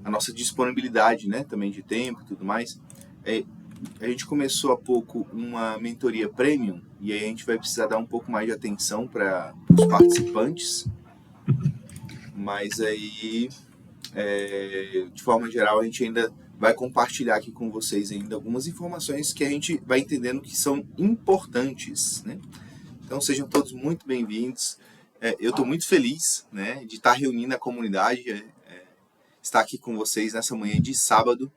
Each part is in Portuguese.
a nossa disponibilidade, né, também de tempo e tudo mais. A gente começou há pouco uma mentoria premium e aí a gente vai precisar dar um pouco mais de atenção para os participantes, mas aí, de forma geral, a gente ainda vai compartilhar aqui com vocês ainda algumas informações que a gente vai entendendo que são importantes, né? Então sejam todos muito bem-vindos. Eu estou muito feliz, né, de estar reunindo a comunidade, estar aqui com vocês nessa manhã de sábado,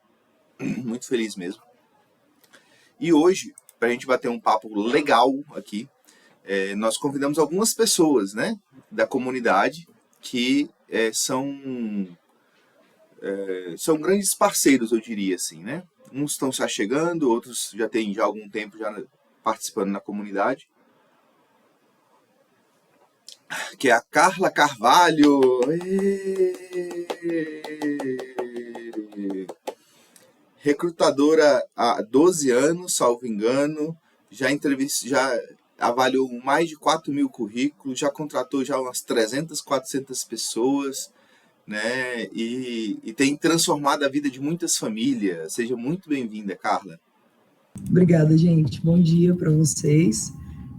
muito feliz mesmo. E hoje, para a gente bater um papo legal aqui, nós convidamos algumas pessoas, né, da comunidade que são grandes parceiros, eu diria assim, né? Uns estão se achegando, outros já têm já algum tempo já participando na comunidade. Que é a Carla Carvalho. Recrutadora há 12 anos, salvo engano, já avaliou mais de 4.000 currículos, já contratou já umas 300, 400 pessoas, né? E tem transformado a vida de muitas famílias. Seja muito bem-vinda, Carla. Obrigada, gente. Bom dia para vocês.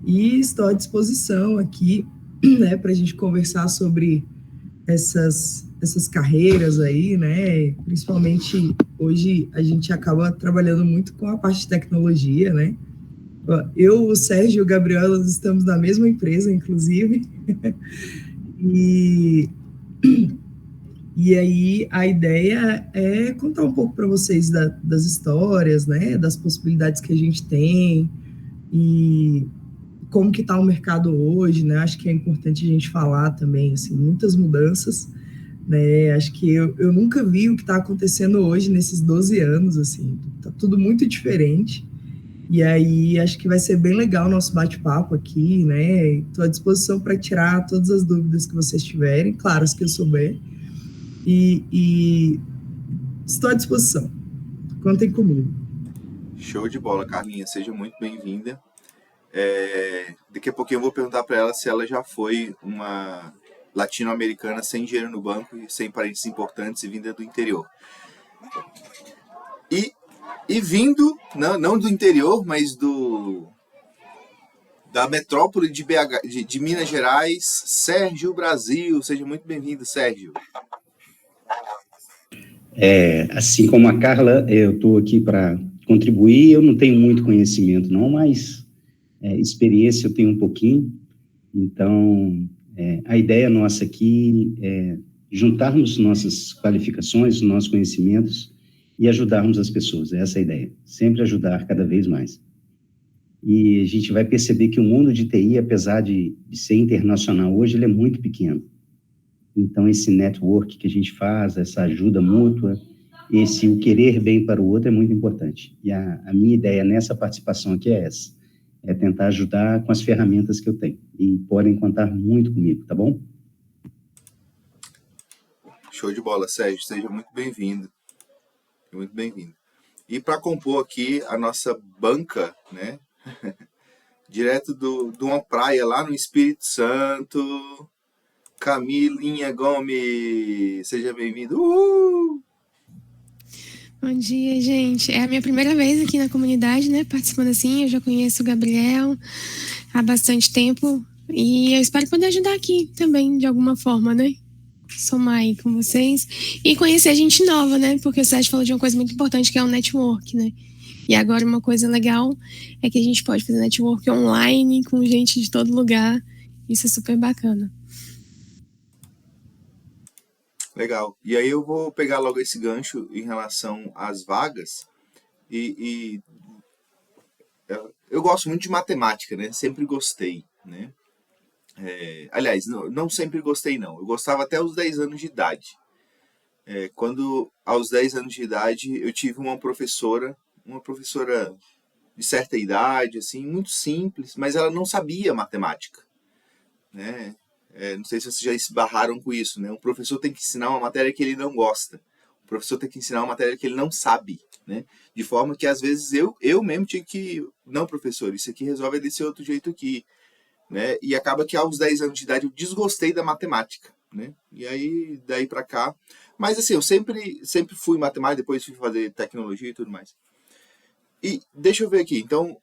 E estou à disposição aqui, né, para a gente conversar sobre essas carreiras aí, né? Principalmente hoje a gente acaba trabalhando muito com a parte de tecnologia, né? Eu, o Sérgio e o Gabriel, nós estamos na mesma empresa, inclusive. E aí a ideia é contar um pouco para vocês das histórias, né? Das possibilidades que a gente tem e como que está o mercado hoje, né? Acho que é importante a gente falar também, assim, muitas mudanças, né? Acho que eu nunca vi o que está acontecendo hoje nesses 12 anos, assim, tá tudo muito diferente. E aí acho que vai ser bem legal o nosso bate-papo aqui, né? Estou à disposição para tirar todas as dúvidas que vocês tiverem, claro, as que eu souber. E estou à disposição. Contem comigo. Show de bola, Carlinha. Seja muito bem-vinda. Daqui a pouquinho eu vou perguntar para ela se ela já foi uma latino-americana sem dinheiro no banco e sem parentes importantes e vinda do interior. E vindo, não do interior, mas da metrópole de BH, de Minas Gerais, Sérgio Brasil. Seja muito bem-vindo, Sérgio. Assim como a Carla, eu estou aqui para contribuir. Eu não tenho muito conhecimento, não, mas experiência eu tenho um pouquinho. Então, a ideia nossa aqui é juntarmos nossas qualificações, nossos conhecimentos e ajudarmos as pessoas. Essa é a ideia, sempre ajudar cada vez mais. E a gente vai perceber que o mundo de TI, apesar de ser internacional hoje, ele é muito pequeno. Então, esse network que a gente faz, essa ajuda mútua, o querer bem para o outro é muito importante. E a minha ideia nessa participação aqui é essa, é tentar ajudar com as ferramentas que eu tenho. E podem contar muito comigo, tá bom? Show de bola, Sérgio. Seja muito bem-vindo. Muito bem-vindo. E para compor aqui a nossa banca, né? Direto de uma praia lá no Espírito Santo, Camilinha Gomes. Seja bem-vindo. Bom dia, gente. É a minha primeira vez aqui na comunidade, né? Participando assim. Eu já conheço o Gabriel há bastante tempo. E eu espero poder ajudar aqui também, de alguma forma, né? Somar aí com vocês. E conhecer gente nova, né? Porque o Sérgio falou de uma coisa muito importante, que é o network, né? E agora uma coisa legal é que a gente pode fazer network online com gente de todo lugar. Isso é super bacana. Legal. E aí eu vou pegar logo esse gancho em relação às vagas. Eu gosto muito de matemática, né? Sempre gostei, né? Aliás, não sempre gostei, não. Eu gostava até os 10 anos de idade. Quando, aos 10 anos de idade, eu tive uma professora de certa idade, assim, muito simples, mas ela não sabia matemática, né? Não sei se vocês já esbarraram com isso, né? Um professor tem que ensinar uma matéria que ele não gosta. O professor tem que ensinar uma matéria que ele não sabe, né? De forma que, às vezes, eu mesmo tinha que... Não, professor, isso aqui resolve desse outro jeito aqui, né? E acaba que aos 10 anos de idade eu desgostei da matemática, né? E aí, daí pra cá... Mas assim, eu sempre fui matemática, depois fui fazer tecnologia e tudo mais. E deixa eu ver aqui, então,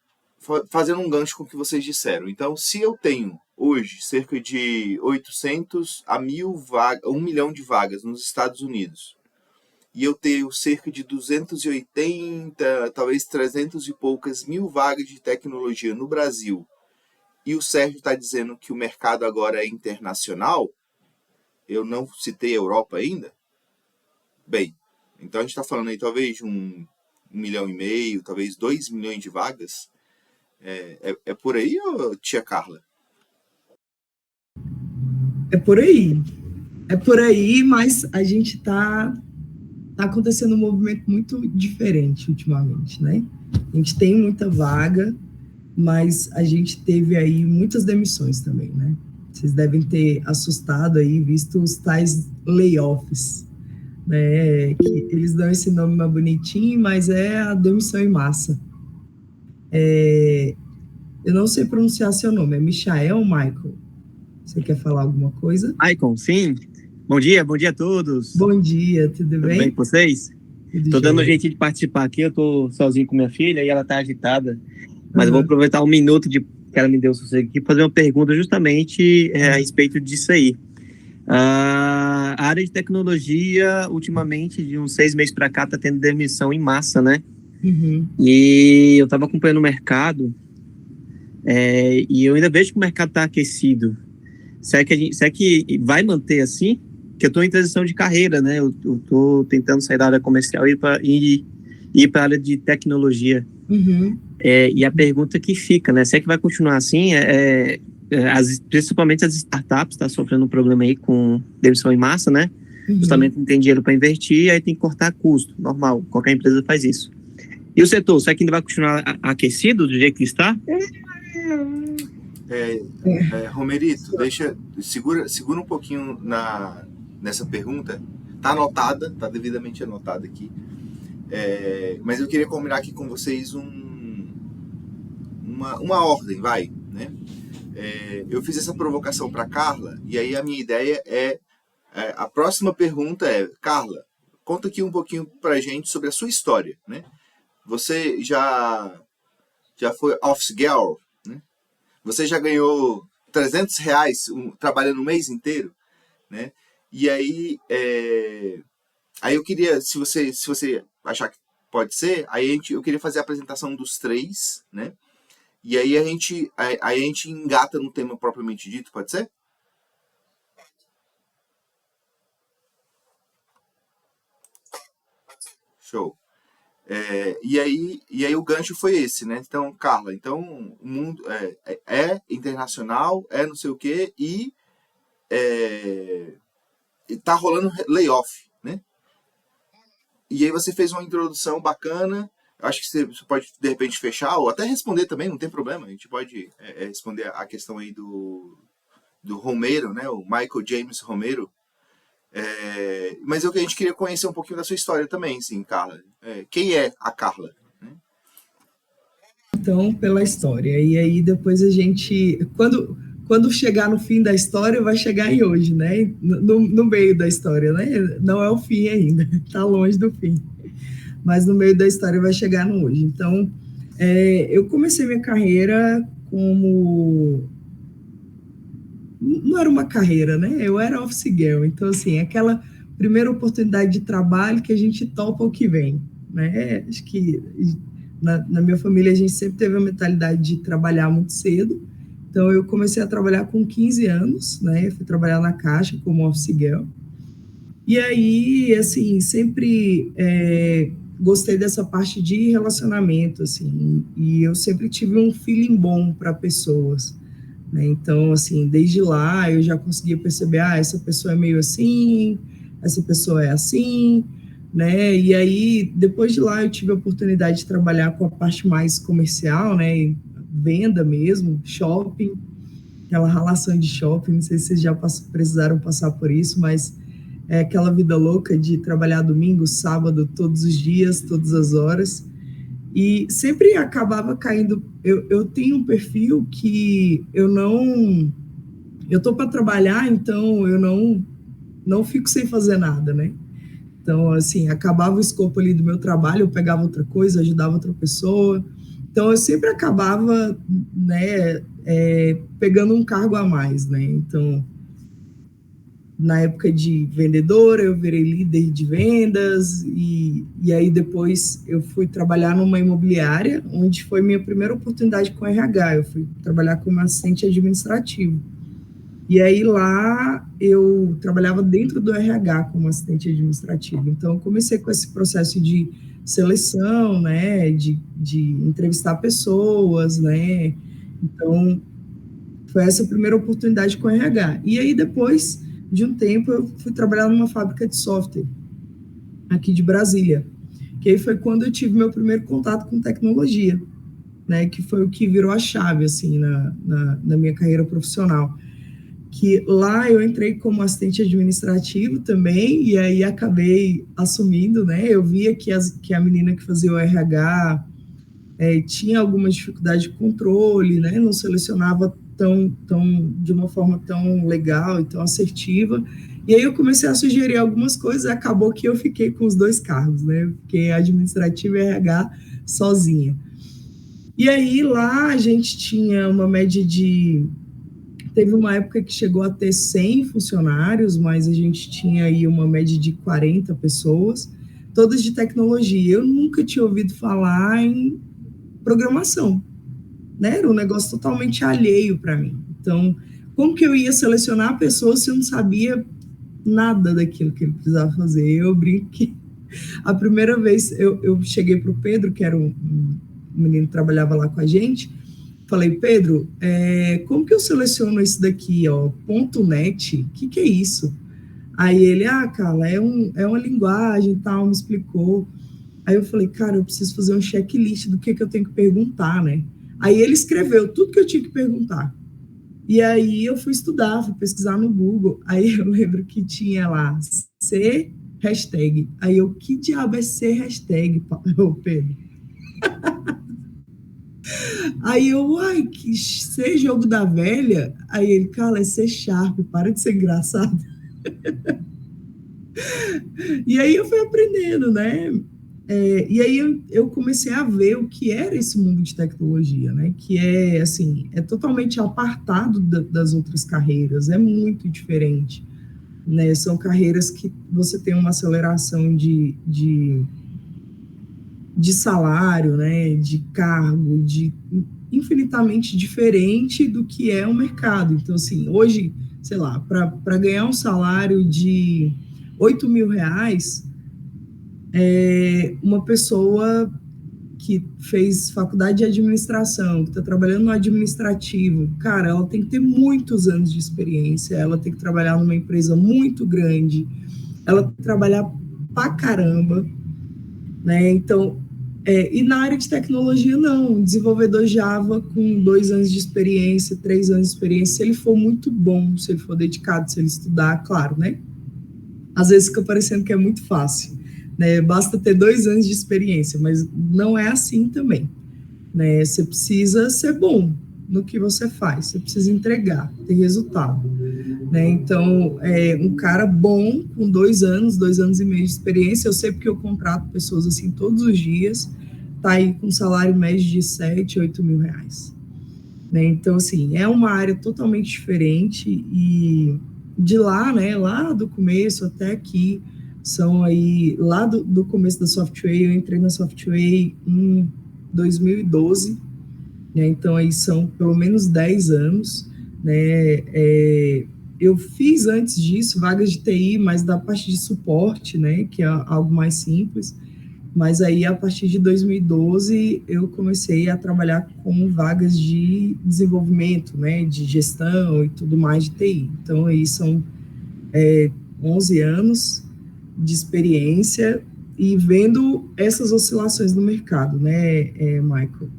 fazendo um gancho com o que vocês disseram. Então, se eu tenho hoje cerca de 800 a 1 milhão de vagas nos Estados Unidos, e eu tenho cerca de 280, talvez 300 e poucas mil vagas de tecnologia no Brasil, e o Sérgio está dizendo que o mercado agora é internacional, eu não citei a Europa ainda, bem, então a gente está falando aí talvez de 1,5 milhão, talvez 2 milhões de vagas. É por aí, ou tia Carla? É por aí. É por aí, mas a gente tá acontecendo um movimento muito diferente ultimamente, né? A gente tem muita vaga, mas a gente teve aí muitas demissões também, né? Vocês devem ter assustado aí, visto os tais layoffs, né? Que eles dão esse nome mais bonitinho, mas é a demissão em massa. Eu não sei pronunciar seu nome, é Michael ou Michael? Você quer falar alguma coisa? Icon, sim. Bom dia a todos. Bom dia, tudo bem? Tudo bem com vocês? Tô dando um jeitinho de participar aqui, eu tô sozinho com minha filha e ela tá agitada, mas eu vou aproveitar um minuto que ela me deu sossego aqui para fazer uma pergunta justamente a respeito disso aí. A área de tecnologia, ultimamente, de uns 6 meses para cá, tá tendo demissão em massa, né? Uhum. E eu tava acompanhando o mercado e eu ainda vejo que o mercado tá aquecido. Será que vai manter assim? Que eu estou em transição de carreira, né? Eu estou tentando sair da área comercial e ir para a área de tecnologia. Uhum. E a pergunta que fica, né? Será que vai continuar assim? Principalmente as startups estão sofrendo um problema aí com demissão em massa, né? Uhum. Justamente não tem dinheiro para investir, aí tem que cortar custo. Normal, qualquer empresa faz isso. E o setor, será que ainda vai continuar aquecido do jeito que está? Romerito, segura um pouquinho nessa pergunta. Tá anotada, tá devidamente anotada aqui. Mas eu queria combinar aqui com vocês uma ordem, vai, né? Eu fiz essa provocação para Carla, e aí a minha ideia a próxima pergunta Carla, conta aqui um pouquinho pra gente sobre a sua história, né? Você já foi office girl, né? Você já ganhou R$300 trabalhando um mês inteiro, né? E aí, eu queria, se você achar que pode ser, eu queria fazer a apresentação dos 3, né? E aí a gente engata no tema propriamente dito, pode ser? Show. E aí o gancho foi esse, né? Então, Carla, o mundo é internacional, não sei o quê, e tá rolando layoff, né? E aí você fez uma introdução bacana, acho que você pode, de repente, fechar, ou até responder também, não tem problema, a gente pode responder a questão aí do Romero, né? O Michael James Romero. Mas a gente queria conhecer um pouquinho da sua história também, sim, Carla. Quem é a Carla? Né? Então, pela história. E aí depois a gente, quando chegar no fim da história, vai chegar em hoje, né? No meio da história, né? Não é o fim ainda, está longe do fim. Mas no meio da história vai chegar no hoje. Então, eu comecei minha carreira como... Não era uma carreira, né? Eu era office girl. Então, assim, aquela primeira oportunidade de trabalho que a gente topa o que vem, né? Acho que na minha família a gente sempre teve a mentalidade de trabalhar muito cedo. Então, eu comecei a trabalhar com 15 anos, né? Eu fui trabalhar na Caixa como office girl. E aí, assim, sempre gostei dessa parte de relacionamento, assim. E eu sempre tive um feeling bom para pessoas. Então, assim, desde lá eu já conseguia perceber, essa pessoa é meio assim, essa pessoa é assim, né? E aí, depois de lá, eu tive a oportunidade de trabalhar com a parte mais comercial, né? Venda mesmo, shopping, aquela relação de shopping, não sei se vocês já precisaram passar por isso, mas é aquela vida louca de trabalhar domingo, sábado, todos os dias, todas as horas. E sempre acabava caindo. Eu tenho um perfil que eu tô para trabalhar, então eu não fico sem fazer nada, né? Então, assim, acabava o escopo ali do meu trabalho, eu pegava outra coisa, ajudava outra pessoa. Então, eu sempre acabava, né, pegando um cargo a mais, né? Então, na época de vendedora, eu virei líder de vendas, e aí depois eu fui trabalhar numa imobiliária, onde foi minha primeira oportunidade com RH. Eu fui trabalhar como assistente administrativo. E aí lá eu trabalhava dentro do RH como assistente administrativo. Então eu comecei com esse processo de seleção, né, de entrevistar pessoas, né. Então foi essa a primeira oportunidade com RH. E aí depois de um tempo eu fui trabalhar numa fábrica de software aqui de Brasília, que aí foi quando eu tive meu primeiro contato com tecnologia, né, que foi o que virou a chave assim na minha carreira profissional. Que lá eu entrei como assistente administrativo também, e aí acabei assumindo, né, eu via que a menina que fazia o RH tinha alguma dificuldade de controle, né, não selecionava de uma forma tão legal e tão assertiva, e aí eu comecei a sugerir algumas coisas, e acabou que eu fiquei com os dois cargos, né, eu fiquei administrativo e RH sozinha. E aí lá a gente tinha uma média teve uma época que chegou a ter 100 funcionários, mas a gente tinha aí uma média de 40 pessoas, todas de tecnologia. Eu nunca tinha ouvido falar em programação, né? Era um negócio totalmente alheio para mim. Então, como que eu ia selecionar pessoas se eu não sabia nada daquilo que ele precisava fazer? Eu brinco que a primeira vez eu cheguei para o Pedro, que era um menino que trabalhava lá com a gente, falei, Pedro, como que eu seleciono isso daqui, ó, .net, o que é isso? Aí ele, Carla, é uma linguagem e tal, me explicou. Aí eu falei, cara, eu preciso fazer um checklist do que eu tenho que perguntar, né? Aí ele escreveu tudo que eu tinha que perguntar. E aí eu fui estudar, fui pesquisar no Google. Aí eu lembro que tinha lá, C hashtag. Aí eu, que diabo é C hashtag, Pedro? Aí eu, que ser jogo da velha. Aí ele, cara, é C Sharp, para de ser engraçado. E aí eu fui aprendendo, né? E aí eu comecei a ver o que era esse mundo de tecnologia, né? Que é, assim, é totalmente apartado das outras carreiras, é muito diferente, né? São carreiras que você tem uma aceleração de salário, né? De cargo, infinitamente diferente do que é o mercado. Então, assim, hoje, sei lá, para ganhar um salário de R$8.000, uma pessoa que fez faculdade de administração, que está trabalhando no administrativo, cara, ela tem que ter muitos anos de experiência, ela tem que trabalhar numa empresa muito grande, ela tem que trabalhar pra caramba, né? Então, e na área de tecnologia, não. Um desenvolvedor Java com 2 anos de experiência, 3 anos de experiência, se ele for muito bom, se ele for dedicado, se ele estudar, claro, né? Às vezes fica parecendo que é muito fácil, né? Basta ter 2 anos de experiência, mas não é assim também, né? Você precisa ser bom no que você faz, você precisa entregar, ter resultado, né? Então, um cara bom com 2 anos, 2 anos e meio de experiência, eu sei porque eu contrato pessoas assim todos os dias, tá aí com salário médio de R$7.000, R$8.000, né? Então, assim, é uma área totalmente diferente, e de lá, né, lá do começo até aqui, são aí, lá do começo da Software, eu entrei na Software em 2012, né? Então aí são pelo menos 10 anos, né? Eu fiz antes disso vagas de TI, mas da parte de suporte, né, que é algo mais simples, mas aí a partir de 2012 eu comecei a trabalhar com vagas de desenvolvimento, né, de gestão e tudo mais de TI. Então aí são 11 anos de experiência e vendo essas oscilações no mercado, né, Michael?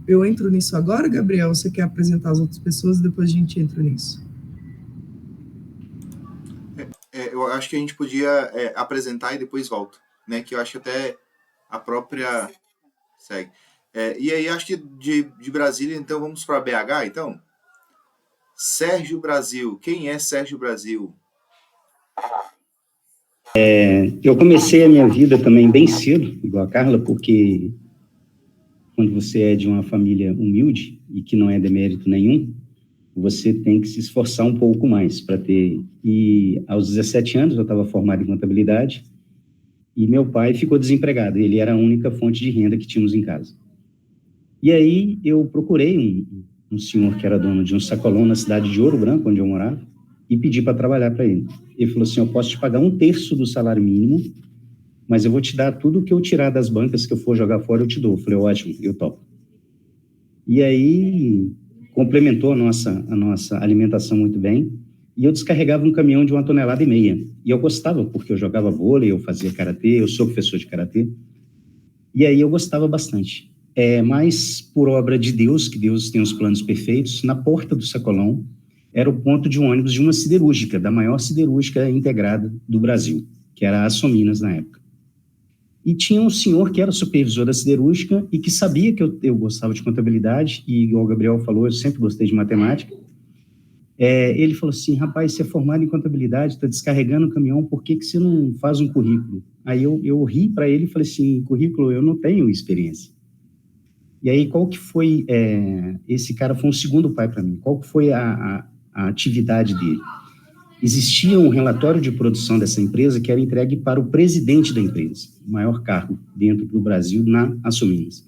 Eu entro nisso agora, Gabriel? Você quer apresentar as outras pessoas e depois a gente entra nisso? Eu acho que a gente podia apresentar e depois volta, né? Que eu acho que até a própria segue. E aí, acho que de Brasília, então vamos para BH, então? Sérgio Brasil. Quem é Sérgio Brasil? Eu comecei a minha vida também bem cedo, igual a Carla, porque quando você é de uma família humilde e que não é demérito nenhum, você tem que se esforçar um pouco mais para ter... E aos 17 anos eu estava formado em contabilidade e meu pai ficou desempregado. Ele era a única fonte de renda que tínhamos em casa. E aí eu procurei um senhor que era dono de um sacolão na cidade de Ouro Branco, onde eu morava, e pedi para trabalhar para ele. Ele falou assim, eu posso te pagar 1/3 do salário mínimo, mas eu vou te dar tudo que eu tirar das bancas que eu for jogar fora, eu te dou. Eu falei, ótimo, eu topo. E aí complementou a nossa alimentação muito bem, e eu descarregava um caminhão de 1,5 toneladas. E eu gostava, porque eu jogava vôlei, eu fazia karatê, eu sou professor de karatê, e aí eu gostava bastante. Mas por obra de Deus, que Deus tem os planos perfeitos, na porta do sacolão era o ponto de um ônibus de uma siderúrgica, da maior siderúrgica integrada do Brasil, que era a Açominas na época. E tinha um senhor que era supervisor da siderúrgica e que sabia que eu gostava de contabilidade, e igual o Gabriel falou, eu sempre gostei de matemática. Ele falou assim, rapaz, você é formado em contabilidade, está descarregando o caminhão, por que você não faz um currículo? Aí eu ri para ele e falei assim, currículo, eu não tenho experiência. E aí, qual que foi, esse cara foi um segundo pai para mim, qual que foi a atividade dele? Existia um relatório de produção dessa empresa que era entregue para o presidente da empresa, o maior cargo dentro do Brasil, na Açominas.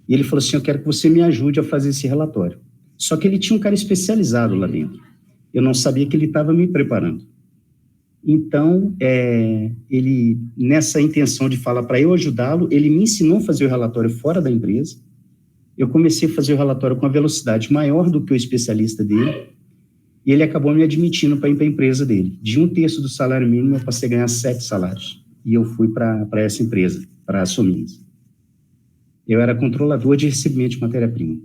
E ele falou assim, eu quero que você me ajude a fazer esse relatório. Só que ele tinha um cara especializado lá dentro. Eu não sabia que ele estava me preparando. Então, ele, nessa intenção de falar para eu ajudá-lo, ele me ensinou a fazer o relatório fora da empresa. Eu comecei a fazer o relatório com uma velocidade maior do que o especialista dele, e ele acabou me admitindo para ir para a empresa dele. De 1/3 do salário mínimo, eu passei a ganhar 7 salários. E eu fui para essa empresa, para a Açominas. Eu era controlador de recebimento de matéria-prima.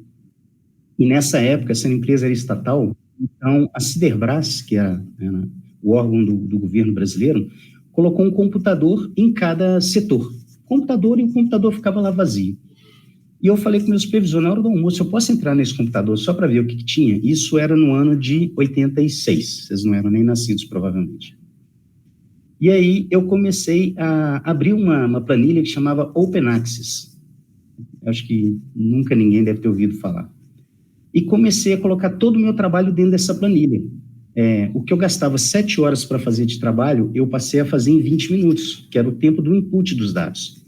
E nessa época, essa empresa era estatal, então a Siderbras, que era o órgão do governo brasileiro, colocou um computador em cada setor. Computador, e o computador ficava lá vazio. E eu falei com o meu supervisor, na hora do almoço, eu posso entrar nesse computador só para ver o que tinha? Isso era no ano de 86, vocês não eram nem nascidos, provavelmente. E aí eu comecei a abrir uma planilha que chamava Open Access. Acho que nunca ninguém deve ter ouvido falar. E comecei a colocar todo o meu trabalho dentro dessa planilha. O que eu gastava 7 horas para fazer de trabalho, eu passei a fazer em 20 minutos, que era o tempo do input dos dados.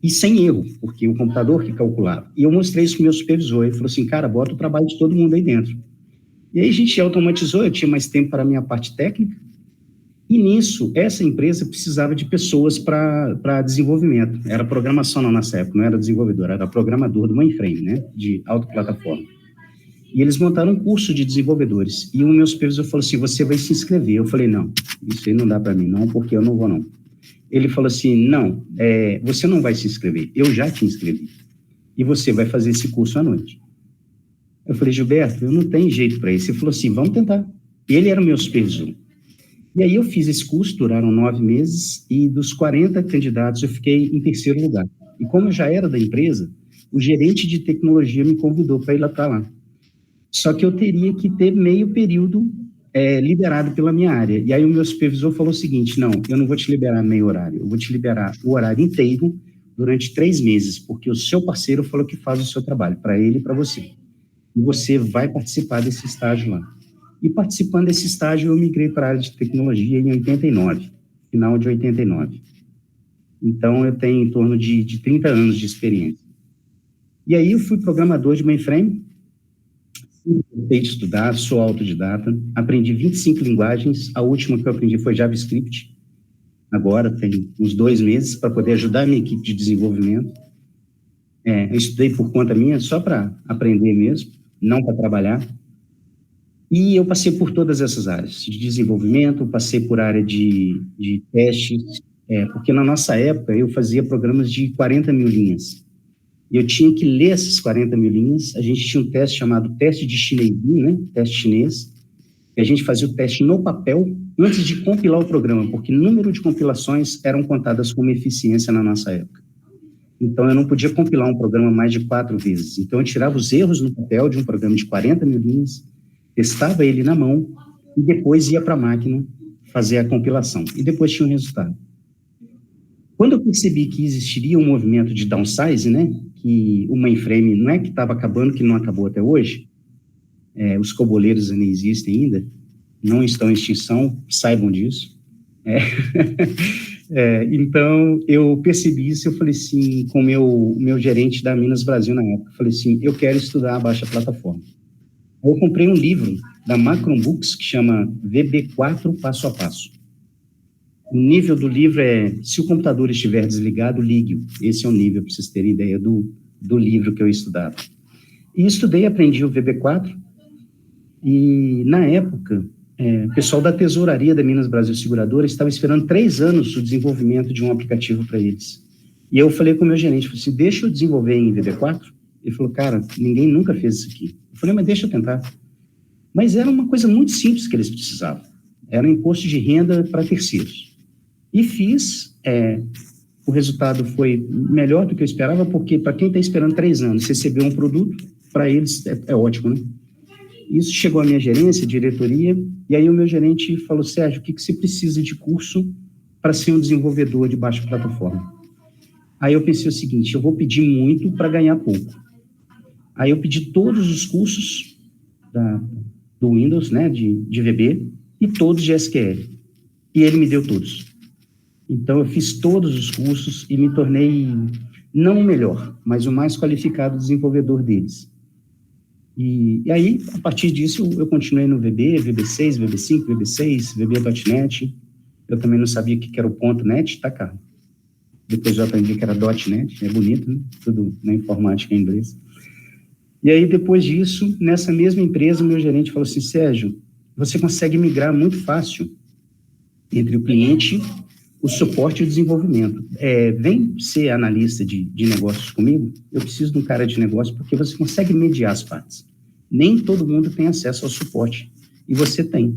E sem erro, porque o computador que calculava. E eu mostrei isso para o meu supervisor, ele falou assim, cara, bota o trabalho de todo mundo aí dentro. E aí a gente automatizou, eu tinha mais tempo para a minha parte técnica, e nisso, essa empresa precisava de pessoas para desenvolvimento. Era programação na nossa época, não era desenvolvedor, era programador do mainframe, né, de autoplataforma. E eles montaram um curso de desenvolvedores. E o meu supervisor falou assim, você vai se inscrever. Eu falei, não, isso aí não dá para mim não, porque eu não vou não. Ele falou assim, não, você não vai se inscrever, eu já te inscrevi. E você vai fazer esse curso à noite. Eu falei, Gilberto, eu não tenho jeito para isso. Ele falou assim, vamos tentar. Ele era o meu supervisor. E aí eu fiz esse curso, duraram 9 meses, e dos 40 candidatos eu fiquei em 3º lugar. E como eu já era da empresa, o gerente de tecnologia me convidou para ir lá para lá. Só que eu teria que ter meio período liberado pela minha área. E aí o meu supervisor falou o seguinte, não, eu não vou te liberar meio horário, eu vou te liberar o horário inteiro durante 3 meses, porque o seu parceiro falou que faz o seu trabalho, para ele e para você. E você vai participar desse estágio lá. E participando desse estágio, eu migrei para a área de tecnologia em 89, final de 89. Então, eu tenho em torno de 30 anos de experiência. E aí, eu fui programador de mainframe, gostei de estudar, sou autodidata, aprendi 25 linguagens, a última que eu aprendi foi JavaScript, agora tem uns 2 meses, para poder ajudar a minha equipe de desenvolvimento. Eu estudei por conta minha, só para aprender mesmo, não para trabalhar. E eu passei por todas essas áreas, de desenvolvimento, passei por área de testes, porque na nossa época eu fazia programas de 40 mil linhas. Eu tinha que ler essas 40 mil linhas, a gente tinha um teste chamado teste de chinesinho, né? Teste chinês, e a gente fazia o teste no papel antes de compilar o programa, porque o número de compilações eram contadas como eficiência na nossa época. Então, eu não podia compilar um programa mais de 4 vezes. Então, eu tirava os erros no papel de um programa de 40 mil linhas, testava ele na mão e depois ia para a máquina fazer a compilação. E depois tinha um resultado. Quando eu percebi que existiria um movimento de downsize, né, que o mainframe não é que estava acabando, que não acabou até hoje, os coboleiros ainda existem ainda, não estão em extinção, saibam disso. Então, eu percebi isso, eu falei assim, com o meu gerente da Minas Brasil na época, eu falei assim, eu quero estudar a baixa plataforma. Eu comprei um livro da Macron Books, que chama VB4 Passo a Passo. O nível do livro é, se o computador estiver desligado, ligue-o. Esse é o nível, para vocês terem ideia do livro que eu estudava. E estudei, aprendi o VB4, e na época, o pessoal da tesouraria da Minas Brasil Seguradora estava esperando 3 anos o desenvolvimento de um aplicativo para eles. E eu falei com o meu gerente, falei assim, deixa eu desenvolver em VB4? Ele falou, cara, ninguém nunca fez isso aqui. Eu falei, mas deixa eu tentar. Mas era uma coisa muito simples que eles precisavam. Era um imposto de renda para terceiros. E fiz, o resultado foi melhor do que eu esperava, porque para quem está esperando 3 anos, receber um produto, para eles é ótimo, né? Isso chegou à minha gerência, diretoria, e aí o meu gerente falou, Sérgio, o que você precisa de curso para ser um desenvolvedor de baixa plataforma? Aí eu pensei o seguinte, eu vou pedir muito para ganhar pouco. Aí eu pedi todos os cursos do Windows, né, de VB, e todos de SQL. E ele me deu todos. Então, eu fiz todos os cursos e me tornei, não o melhor, mas o mais qualificado desenvolvedor deles. E aí, a partir disso, eu continuei no VB, VB6, VB5, VB6, VB.NET. Eu também não sabia o que era o .NET, tá, cara? Depois eu aprendi que era .NET, é bonito, né? Tudo na informática em inglês. E aí, depois disso, nessa mesma empresa, meu gerente falou assim, Sérgio, você consegue migrar muito fácil entre o cliente, o suporte e o desenvolvimento. Vem ser analista de negócios comigo, eu preciso de um cara de negócio, porque você consegue mediar as partes. Nem todo mundo tem acesso ao suporte, e você tem.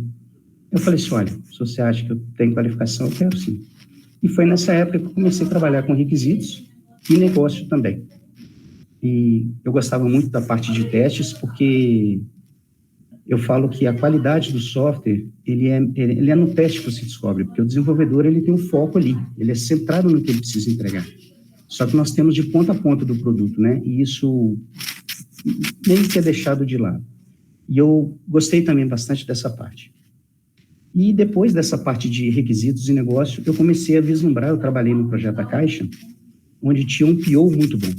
Eu falei assim, olha, se você acha que eu tenho qualificação, eu quero sim. E foi nessa época que eu comecei a trabalhar com requisitos e negócio também. E eu gostava muito da parte de testes, porque eu falo que a qualidade do software, ele é no teste que você descobre, porque o desenvolvedor, ele tem um foco ali, ele é centrado no que ele precisa entregar. Só que nós temos de ponta a ponta do produto, né? E isso nem que é deixado de lado. E eu gostei também bastante dessa parte. E depois dessa parte de requisitos e negócio, eu comecei a vislumbrar, eu trabalhei no projeto da Caixa, onde tinha um PO muito bom.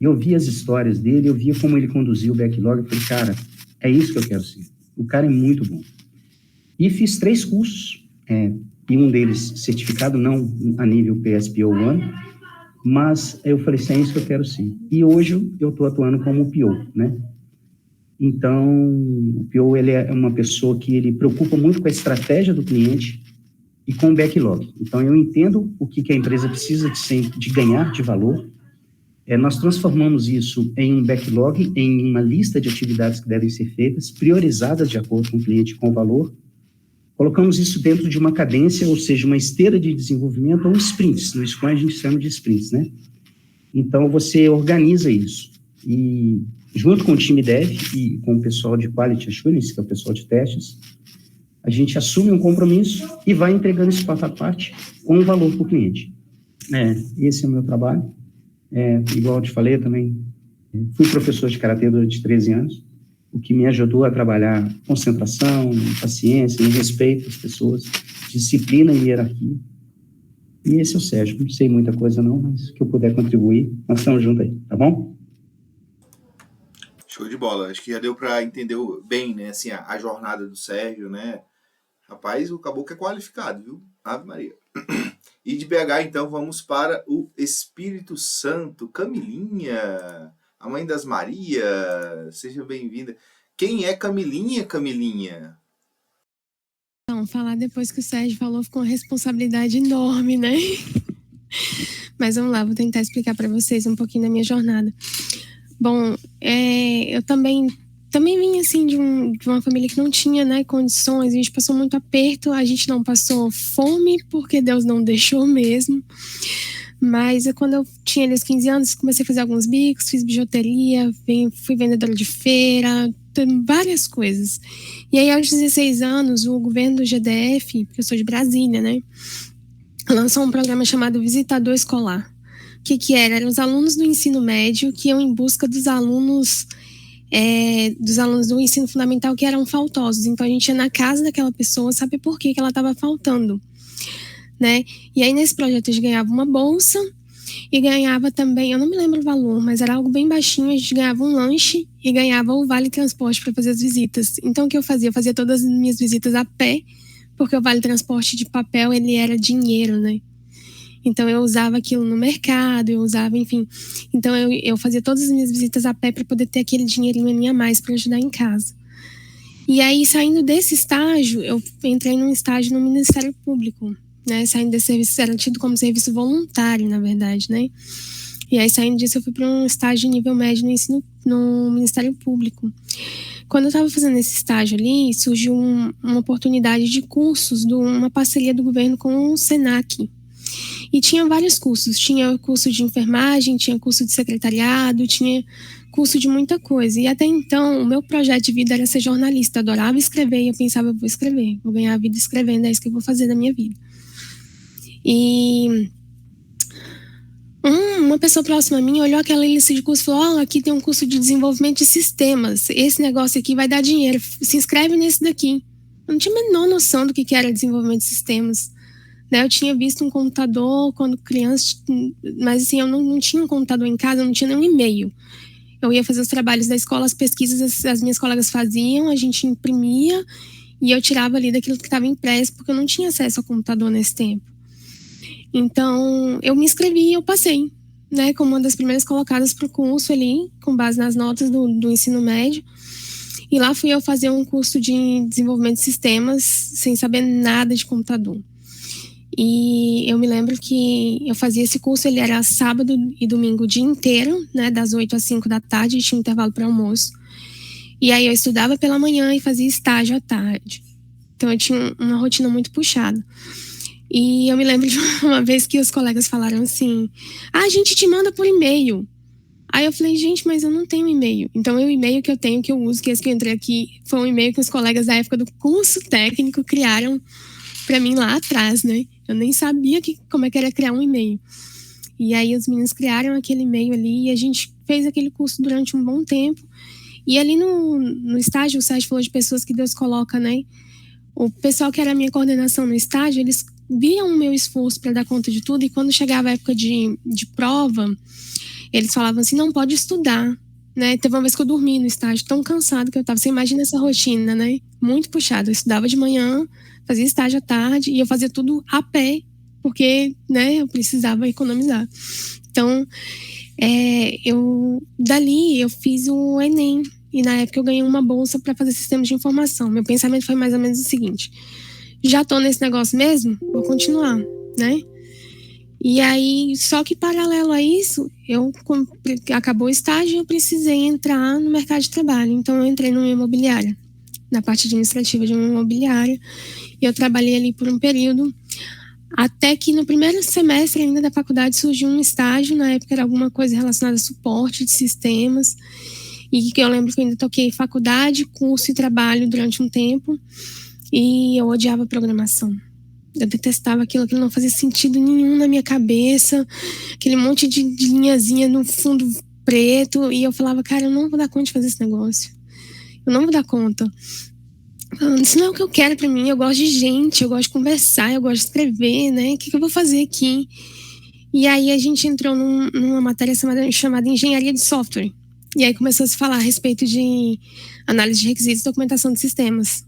E eu via as histórias dele, eu via como ele conduzia o backlog, eu falei, cara, é isso que eu quero ser. O cara é muito bom. E fiz 3 cursos, e um deles certificado, não a nível PSPO1, mas eu falei assim, é isso que eu quero ser. E hoje eu estou atuando como PO, né? Então, o PO, ele é uma pessoa que ele preocupa muito com a estratégia do cliente e com o backlog. Então, eu entendo o que a empresa precisa de ganhar de valor. Nós transformamos isso em um backlog, em uma lista de atividades que devem ser feitas, priorizadas de acordo com o cliente, com o valor. Colocamos isso dentro de uma cadência, ou seja, uma esteira de desenvolvimento ou sprints. No Scrum a gente chama de sprints, né? Então, você organiza isso. E junto com o time dev e com o pessoal de Quality Assurance, que é o pessoal de testes, a gente assume um compromisso e vai entregando isso parte a parte com o valor para o cliente. Esse é o meu trabalho. Igual eu te falei, eu também fui professor de karatê durante 13 anos, o que me ajudou a trabalhar concentração, paciência, em respeito às pessoas, disciplina e hierarquia. E esse é o Sérgio. Não sei muita coisa não, mas que eu puder contribuir, nós estamos juntos aí, tá bom? Show de bola. Acho que já deu para entender bem, né, assim, a jornada do Sérgio, né? Rapaz, o caboclo é qualificado, viu? Ave Maria. E de BH, então, vamos para o Espírito Santo. Camilinha, a mãe das Marias, seja bem-vinda. Quem é Camilinha, Camilinha? Não, falar depois que o Sérgio falou ficou uma responsabilidade enorme, né? Mas vamos lá, vou tentar explicar para vocês um pouquinho da minha jornada. Bom, eu também vim, assim, de uma família que não tinha, né, condições, a gente passou muito aperto, a gente não passou fome, porque Deus não deixou mesmo, mas quando eu tinha ali os 15 anos, comecei a fazer alguns bicos, fiz bijuteria, fui vendedora de feira, várias coisas. E aí, aos 16 anos, o governo do GDF, porque eu sou de Brasília, né, lançou um programa chamado Visitador Escolar. O que era? Eram os alunos do ensino médio que iam em busca dos alunos do ensino fundamental que eram faltosos. Então, a gente ia na casa daquela pessoa saber por que ela estava faltando, né? E aí, nesse projeto, a gente ganhava uma bolsa e ganhava também, eu não me lembro o valor, mas era algo bem baixinho, a gente ganhava um lanche e ganhava o vale transporte para fazer as visitas. Então, o que eu fazia? Eu fazia todas as minhas visitas a pé, porque o vale transporte de papel, ele era dinheiro, né? Então, eu usava aquilo no mercado, eu usava, enfim. Então, eu fazia todas as minhas visitas a pé para poder ter aquele dinheirinho ali a mais para ajudar em casa. E aí, saindo desse estágio, eu entrei num estágio no Ministério Público, né? Saindo desse serviço, era tido como serviço voluntário, na verdade, né? E aí, saindo disso, eu fui para um estágio de nível médio no Ministério Público. Quando eu estava fazendo esse estágio ali, surgiu uma oportunidade de cursos, uma parceria do governo com o SENAC. E tinha vários cursos, tinha curso de enfermagem, tinha curso de secretariado, tinha curso de muita coisa. E até então, o meu projeto de vida era ser jornalista, eu adorava escrever e eu pensava, eu vou escrever, vou ganhar a vida escrevendo, é isso que eu vou fazer na minha vida. E uma pessoa próxima a mim olhou aquela lista de cursos e falou, aqui tem um curso de desenvolvimento de sistemas, esse negócio aqui vai dar dinheiro, se inscreve nesse daqui. Eu não tinha a menor noção do que era desenvolvimento de sistemas. Eu tinha visto um computador quando criança, mas assim, eu não tinha um computador em casa, eu não tinha nenhum e-mail. Eu ia fazer os trabalhos da escola, as pesquisas as minhas colegas faziam, a gente imprimia e eu tirava ali daquilo que estava impresso, porque eu não tinha acesso ao computador nesse tempo. Então, eu me inscrevi e eu passei, né, como uma das primeiras colocadas para o curso ali, com base nas notas do ensino médio. E lá fui eu fazer um curso de desenvolvimento de sistemas, sem saber nada de computador. E eu me lembro que eu fazia esse curso, ele era sábado e domingo o dia inteiro, né, das 8 às 5 da tarde, e tinha um intervalo para almoço. E aí eu estudava pela manhã e fazia estágio à tarde. Então eu tinha uma rotina muito puxada. E eu me lembro de uma vez que os colegas falaram assim, a gente te manda por e-mail. Aí eu falei, gente, mas eu não tenho e-mail. Então o e-mail que eu tenho, que eu uso, que esse que eu entrei aqui, foi um e-mail que os colegas da época do curso técnico criaram para mim lá atrás, né? Eu nem sabia como é que era criar um e-mail. E aí os meninos criaram aquele e-mail ali e a gente fez aquele curso durante um bom tempo. E ali no estágio, o Sérgio falou de pessoas que Deus coloca, né? O pessoal que era a minha coordenação no estágio, eles viam o meu esforço para dar conta de tudo e quando chegava a época de prova, eles falavam assim, não pode estudar, né? Teve uma vez que eu dormi no estágio, tão cansado que eu estava. Você imagina essa rotina, né? Muito puxada. Eu estudava de manhã, fazia estágio à tarde e eu fazia tudo a pé, porque, né, eu precisava economizar. Então, dali eu fiz o Enem e na época eu ganhei uma bolsa para fazer sistemas de informação. Meu pensamento foi mais ou menos o seguinte, já tô nesse negócio mesmo, vou continuar, né? E aí, só que paralelo a isso, acabou o estágio e eu precisei entrar no mercado de trabalho. Então, eu entrei numa imobiliária, na parte administrativa de uma imobiliária. E eu trabalhei ali por um período, até que no primeiro semestre ainda da faculdade surgiu um estágio, na época era alguma coisa relacionada a suporte de sistemas, e que eu lembro que eu ainda toquei faculdade, curso e trabalho durante um tempo, e eu odiava programação. Eu detestava aquilo não fazia sentido nenhum na minha cabeça, aquele monte de linhazinha no fundo preto, e eu falava, cara, eu não vou dar conta de fazer esse negócio, eu não vou dar conta. Isso não é o que eu quero pra mim, eu gosto de gente, eu gosto de conversar, eu gosto de escrever, né? O que eu vou fazer aqui? E aí a gente entrou numa matéria chamada Engenharia de Software. E aí começou a se falar a respeito de análise de requisitos e documentação de sistemas.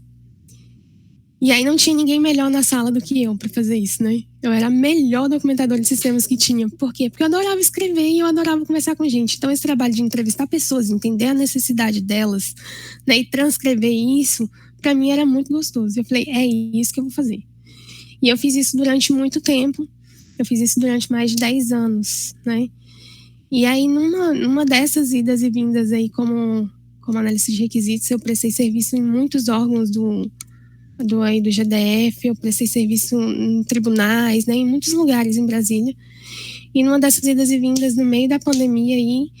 E aí não tinha ninguém melhor na sala do que eu para fazer isso, né? Eu era a melhor documentadora de sistemas que tinha. Por quê? Porque eu adorava escrever e eu adorava conversar com gente. Então esse trabalho de entrevistar pessoas, entender a necessidade delas, né, e transcrever isso, para mim era muito gostoso. Eu falei, é isso que eu vou fazer. E eu fiz isso durante muito tempo. Eu fiz isso durante mais de 10 anos, né? E aí numa dessas idas e vindas aí como analista de requisitos, eu prestei serviço em muitos órgãos do GDF, eu prestei serviço em tribunais, né, em muitos lugares em Brasília. E numa dessas idas e vindas, no meio da pandemia aí,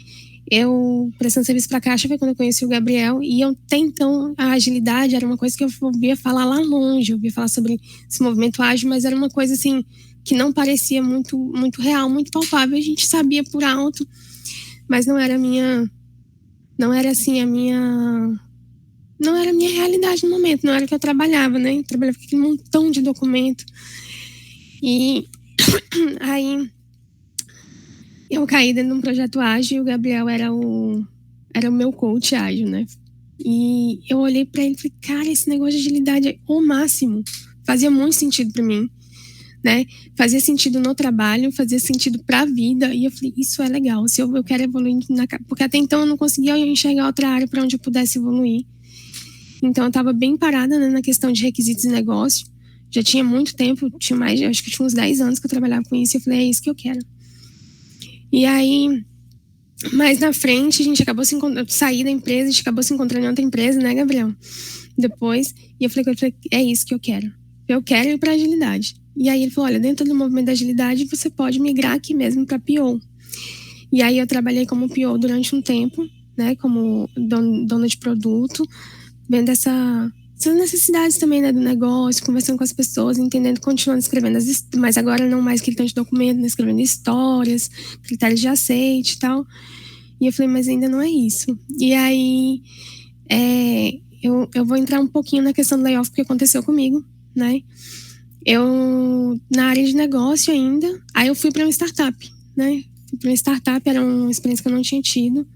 eu prestando serviço para a Caixa foi quando eu conheci o Gabriel, e eu até então a agilidade era uma coisa que eu ouvia falar lá longe, eu ouvia falar sobre esse movimento ágil, mas era uma coisa assim que não parecia muito, muito real, muito palpável. A gente sabia por alto, mas não era não era a minha realidade no momento, não era o que eu trabalhava, né? Eu trabalhava com aquele montão de documento. E aí eu caí dentro de um projeto ágil e o Gabriel era o meu coach ágil, né? E eu olhei pra ele e falei, cara, esse negócio de agilidade é o máximo. Fazia muito sentido pra mim, né? Fazia sentido no trabalho, fazia sentido pra vida. E eu falei, isso é legal, se eu quero evoluir porque até então eu não conseguia enxergar outra área pra onde eu pudesse evoluir. Então eu tava bem parada, né, na questão de requisitos de negócio. Já tinha muito tempo, acho que tinha uns 10 anos que eu trabalhava com isso. E eu falei, é isso que eu quero. E aí, mais na frente, a gente acabou se encontrando, saí da empresa, a gente acabou se encontrando em outra empresa, né, Gabriel? Depois, e eu falei, é isso que eu quero. Eu quero ir para agilidade. E aí ele falou, olha, dentro do movimento da agilidade, você pode migrar aqui mesmo para PO. E aí eu trabalhei como PO durante um tempo, né, como dona de produto, vendo essas necessidades também, né, do negócio, conversando com as pessoas, entendendo, continuando escrevendo mas agora não mais aquele tanto de documento, né, escrevendo histórias, critérios de aceite e tal. E eu falei, mas ainda não é isso. E aí eu vou entrar um pouquinho na questão do layoff que aconteceu comigo, né? Eu, na área de negócio ainda, aí eu fui para uma startup, né? Fui para uma startup, era uma experiência que eu não tinha tido.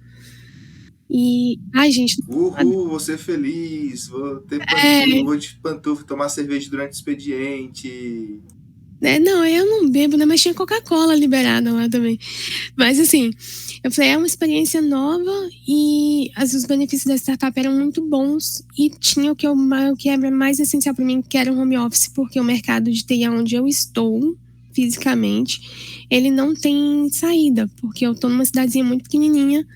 E, ai, gente. Uhul, vou ser feliz, vou ter vou de pantufa, tomar cerveja durante o expediente. Não, eu não bebo, né? Mas tinha Coca-Cola liberada lá também. Mas assim, eu falei, é uma experiência nova e os benefícios da startup eram muito bons e tinha o que é mais essencial para mim, que era o home office, porque o mercado de TI onde eu estou fisicamente, ele não tem saída, porque eu estou numa cidadezinha muito pequenininha.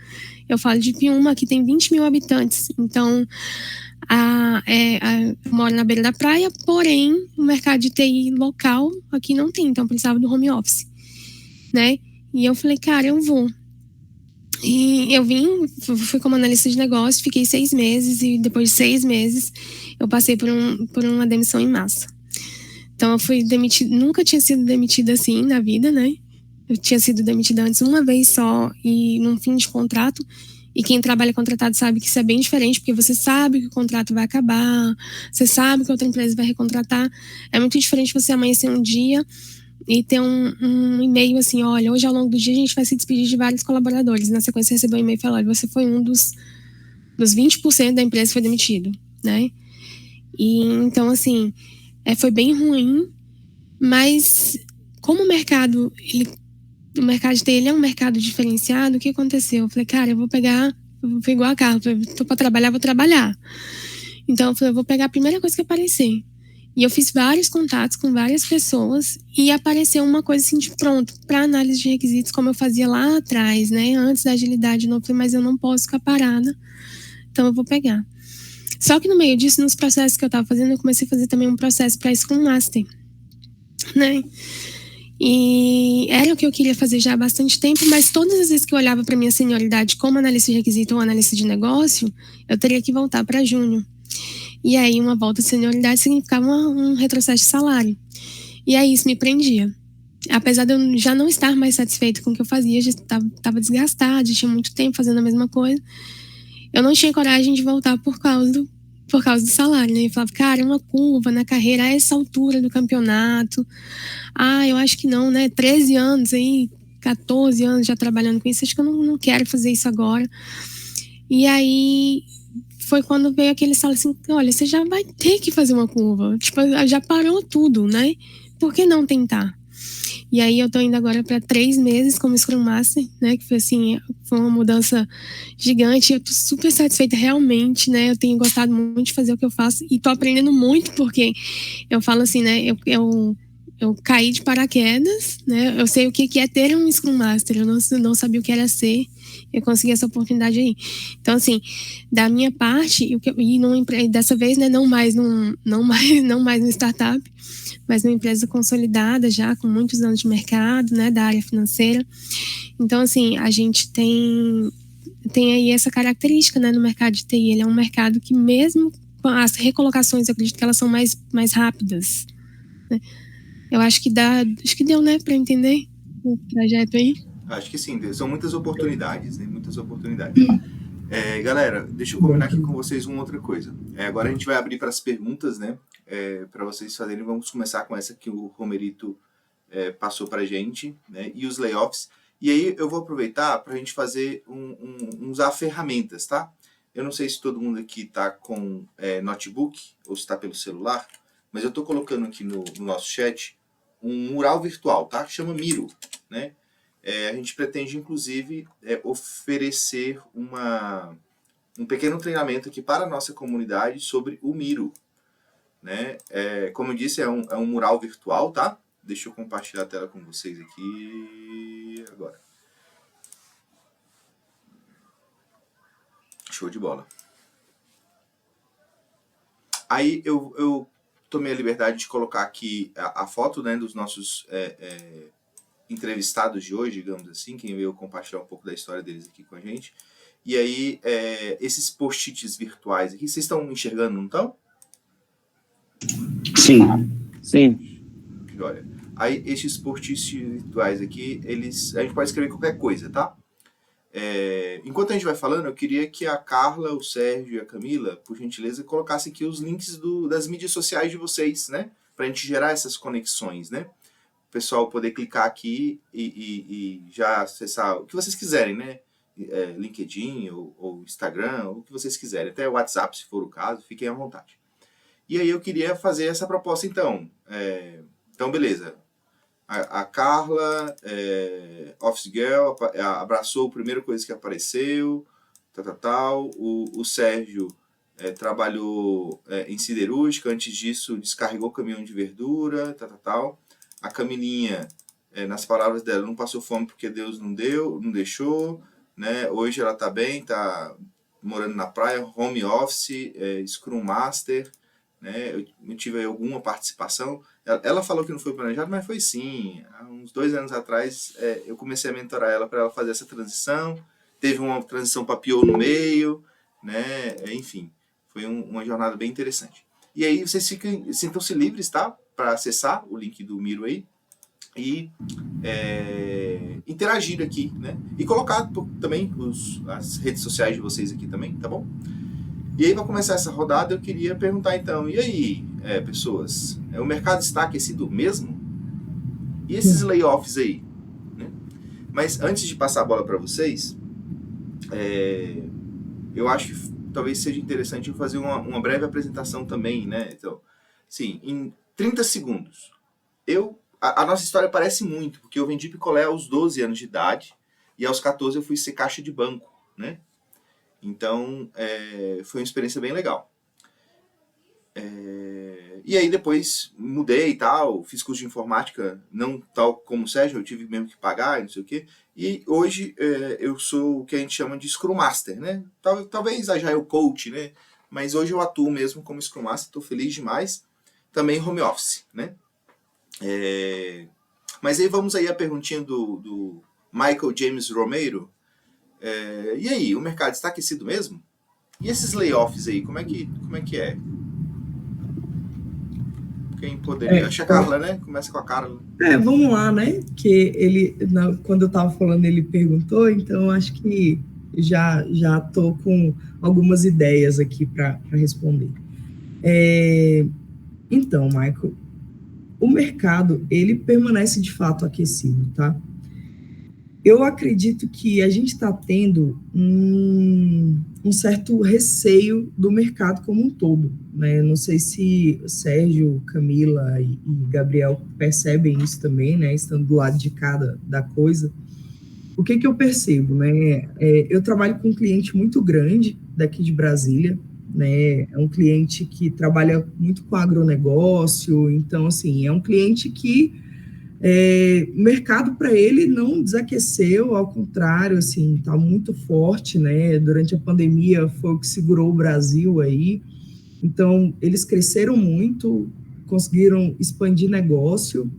Eu falo de Piúma, que tem 20 mil habitantes. Então, eu moro na beira da praia, porém, o mercado de TI local aqui não tem. Então, eu precisava do home office, né? E eu falei, cara, eu vou. E eu fui como analista de negócio, fiquei 6 meses. E depois de 6 meses, eu passei por uma demissão em massa. Então, eu fui demitida, nunca tinha sido demitida assim na vida, né? Eu tinha sido demitida antes uma vez só e num fim de contrato. E quem trabalha contratado sabe que isso é bem diferente, porque você sabe que o contrato vai acabar, você sabe que outra empresa vai recontratar. É muito diferente você amanhecer um dia e ter um e-mail assim, olha, hoje ao longo do dia a gente vai se despedir de vários colaboradores. Na sequência você recebeu um e-mail e falou, olha, você foi um dos 20% da empresa que foi demitido, né? E então, assim, foi bem ruim, mas como o mercado de TI ele é um mercado diferenciado, o que aconteceu? Eu falei, cara, eu vou igual a Carla, tô pra trabalhar, vou trabalhar. Então eu falei, eu vou pegar a primeira coisa que aparecer. E eu fiz vários contatos com várias pessoas e apareceu uma coisa assim de pronto, para análise de requisitos, como eu fazia lá atrás, né? Antes da agilidade, eu falei, mas eu não posso ficar parada, então eu vou pegar. Só que no meio disso, nos processos que eu tava fazendo, eu comecei a fazer também um processo para Scrum Master, né? E era o que eu queria fazer já há bastante tempo, mas todas as vezes que eu olhava para minha senioridade como analista de requisito ou analista de negócio, eu teria que voltar para júnior. E aí uma volta de senioridade significava um retrocesso de salário. E aí isso me prendia. Apesar de eu já não estar mais satisfeita com o que eu fazia, já estava desgastada, já tinha muito tempo fazendo a mesma coisa, eu não tinha coragem de voltar por causa do salário, né? Eu falava, cara, uma curva na carreira a essa altura do campeonato. Eu acho que não, né? 13 anos aí, 14 anos já trabalhando com isso, acho que eu não quero fazer isso agora. E aí foi quando veio aquele salário assim, olha, você já vai ter que fazer uma curva. Tipo, já parou tudo, né? Por que não tentar? E aí eu tô indo agora para 3 meses como Scrum Master, né? Que foi assim, foi uma mudança gigante. Eu tô super satisfeita realmente, né? Eu tenho gostado muito de fazer o que eu faço e tô aprendendo muito, porque eu falo assim, né? Eu caí de paraquedas, né? Eu sei o que é ter um Scrum Master, eu não sabia o que era ser. Eu consegui essa oportunidade aí. Então, assim, da minha parte, dessa vez, né, não mais no startup, mas numa empresa consolidada já, com muitos anos de mercado, né, da área financeira. Então, assim, a gente tem tem aí essa característica, né, no mercado de TI. Ele é um mercado que mesmo com as recolocações, eu acredito que elas são mais rápidas, né? Eu acho que deu, né, para entender o projeto aí. Acho que sim, são muitas oportunidades, né? Muitas oportunidades. Galera, deixa eu combinar aqui com vocês uma outra coisa. Agora a gente vai abrir para as perguntas, né? Para vocês fazerem. Vamos começar com essa que o Romerito passou para a gente, né? E os layoffs. E aí eu vou aproveitar para a gente fazer usar ferramentas, tá? Eu não sei se todo mundo aqui está com notebook ou se está pelo celular, mas eu estou colocando aqui no nosso chat um mural virtual, tá? Que chama Miro, né? A gente pretende, inclusive, oferecer um pequeno treinamento aqui para a nossa comunidade sobre o Miro, né? Como eu disse, é um mural virtual, tá? Deixa eu compartilhar a tela com vocês aqui agora. Show de bola. Aí eu tomei a liberdade de colocar aqui a foto, né, dos nossos entrevistados de hoje, digamos assim, quem veio compartilhar um pouco da história deles aqui com a gente. E aí, esses post-its virtuais aqui, vocês estão enxergando, não estão? Sim. Sim. Olha, aí esses post-its virtuais aqui, a gente pode escrever qualquer coisa, tá? Enquanto a gente vai falando, eu queria que a Carla, o Sérgio e a Camila, por gentileza, colocassem aqui os links das mídias sociais de vocês, né? Pra gente gerar essas conexões, né? O pessoal poder clicar aqui e já acessar o que vocês quiserem, né? LinkedIn ou Instagram, o que vocês quiserem. Até o WhatsApp, se for o caso, fiquem à vontade. E aí eu queria fazer essa proposta, então. Então, beleza. A Carla, Office Girl, abraçou a primeira coisa que apareceu, tal. O Sérgio trabalhou em siderúrgica, antes disso descarregou caminhão de verdura, tal. A Camilinha, nas palavras dela, não passou fome porque Deus não deixou, né? Hoje ela está bem, está morando na praia, home office, Scrum Master, né? Eu tive alguma participação. Ela falou que não foi planejado, mas foi sim. Há uns 2 anos atrás, eu comecei a mentorar ela para ela fazer essa transição. Teve uma transição para PO no meio, né? Enfim, foi uma jornada bem interessante. E aí vocês sintam-se livres, tá? Para acessar o link do Miro aí e interagir aqui, né? E colocar também as redes sociais de vocês aqui também, tá bom? E aí, para começar essa rodada, eu queria perguntar então, e aí, pessoas, o mercado está aquecido mesmo? E esses layoffs aí? Né? Mas antes de passar a bola para vocês, eu acho que talvez seja interessante eu fazer uma breve apresentação também, né? Então, sim, em 30 segundos. A nossa história parece muito, porque eu vendi picolé aos 12 anos de idade e aos 14 eu fui ser caixa de banco, né? Então, foi uma experiência bem legal. E aí depois mudei e tal, fiz curso de informática, não tal como o Sérgio, eu tive mesmo que pagar, não sei o quê. E hoje eu sou o que a gente chama de Scrum Master, né? Talvez Agile Coach, né? Mas hoje eu atuo mesmo como Scrum Master, estou feliz demais. Também home office, né? Mas aí vamos aí a perguntinha do Michael James Romero. E aí, o mercado está aquecido mesmo? E esses layoffs aí, como é que é? Quem poderia? Acho que a Carla, né? Começa com a Carla. Vamos lá, né? Que quando eu estava falando, ele perguntou, então acho que já estou com algumas ideias aqui para responder. Então, Michael, o mercado, ele permanece de fato aquecido, tá? Eu acredito que a gente está tendo um certo receio do mercado como um todo, né? Não sei se Sérgio, Camila e Gabriel percebem isso também, né? Estando do lado de cada da coisa. O que eu percebo, né? Eu trabalho com um cliente muito grande daqui de Brasília, né? É um cliente que trabalha muito com agronegócio, então, assim, é um cliente que o mercado para ele não desaqueceu, ao contrário, assim, está muito forte, né? Durante a pandemia foi o que segurou o Brasil aí. Então, eles cresceram muito, conseguiram expandir negócio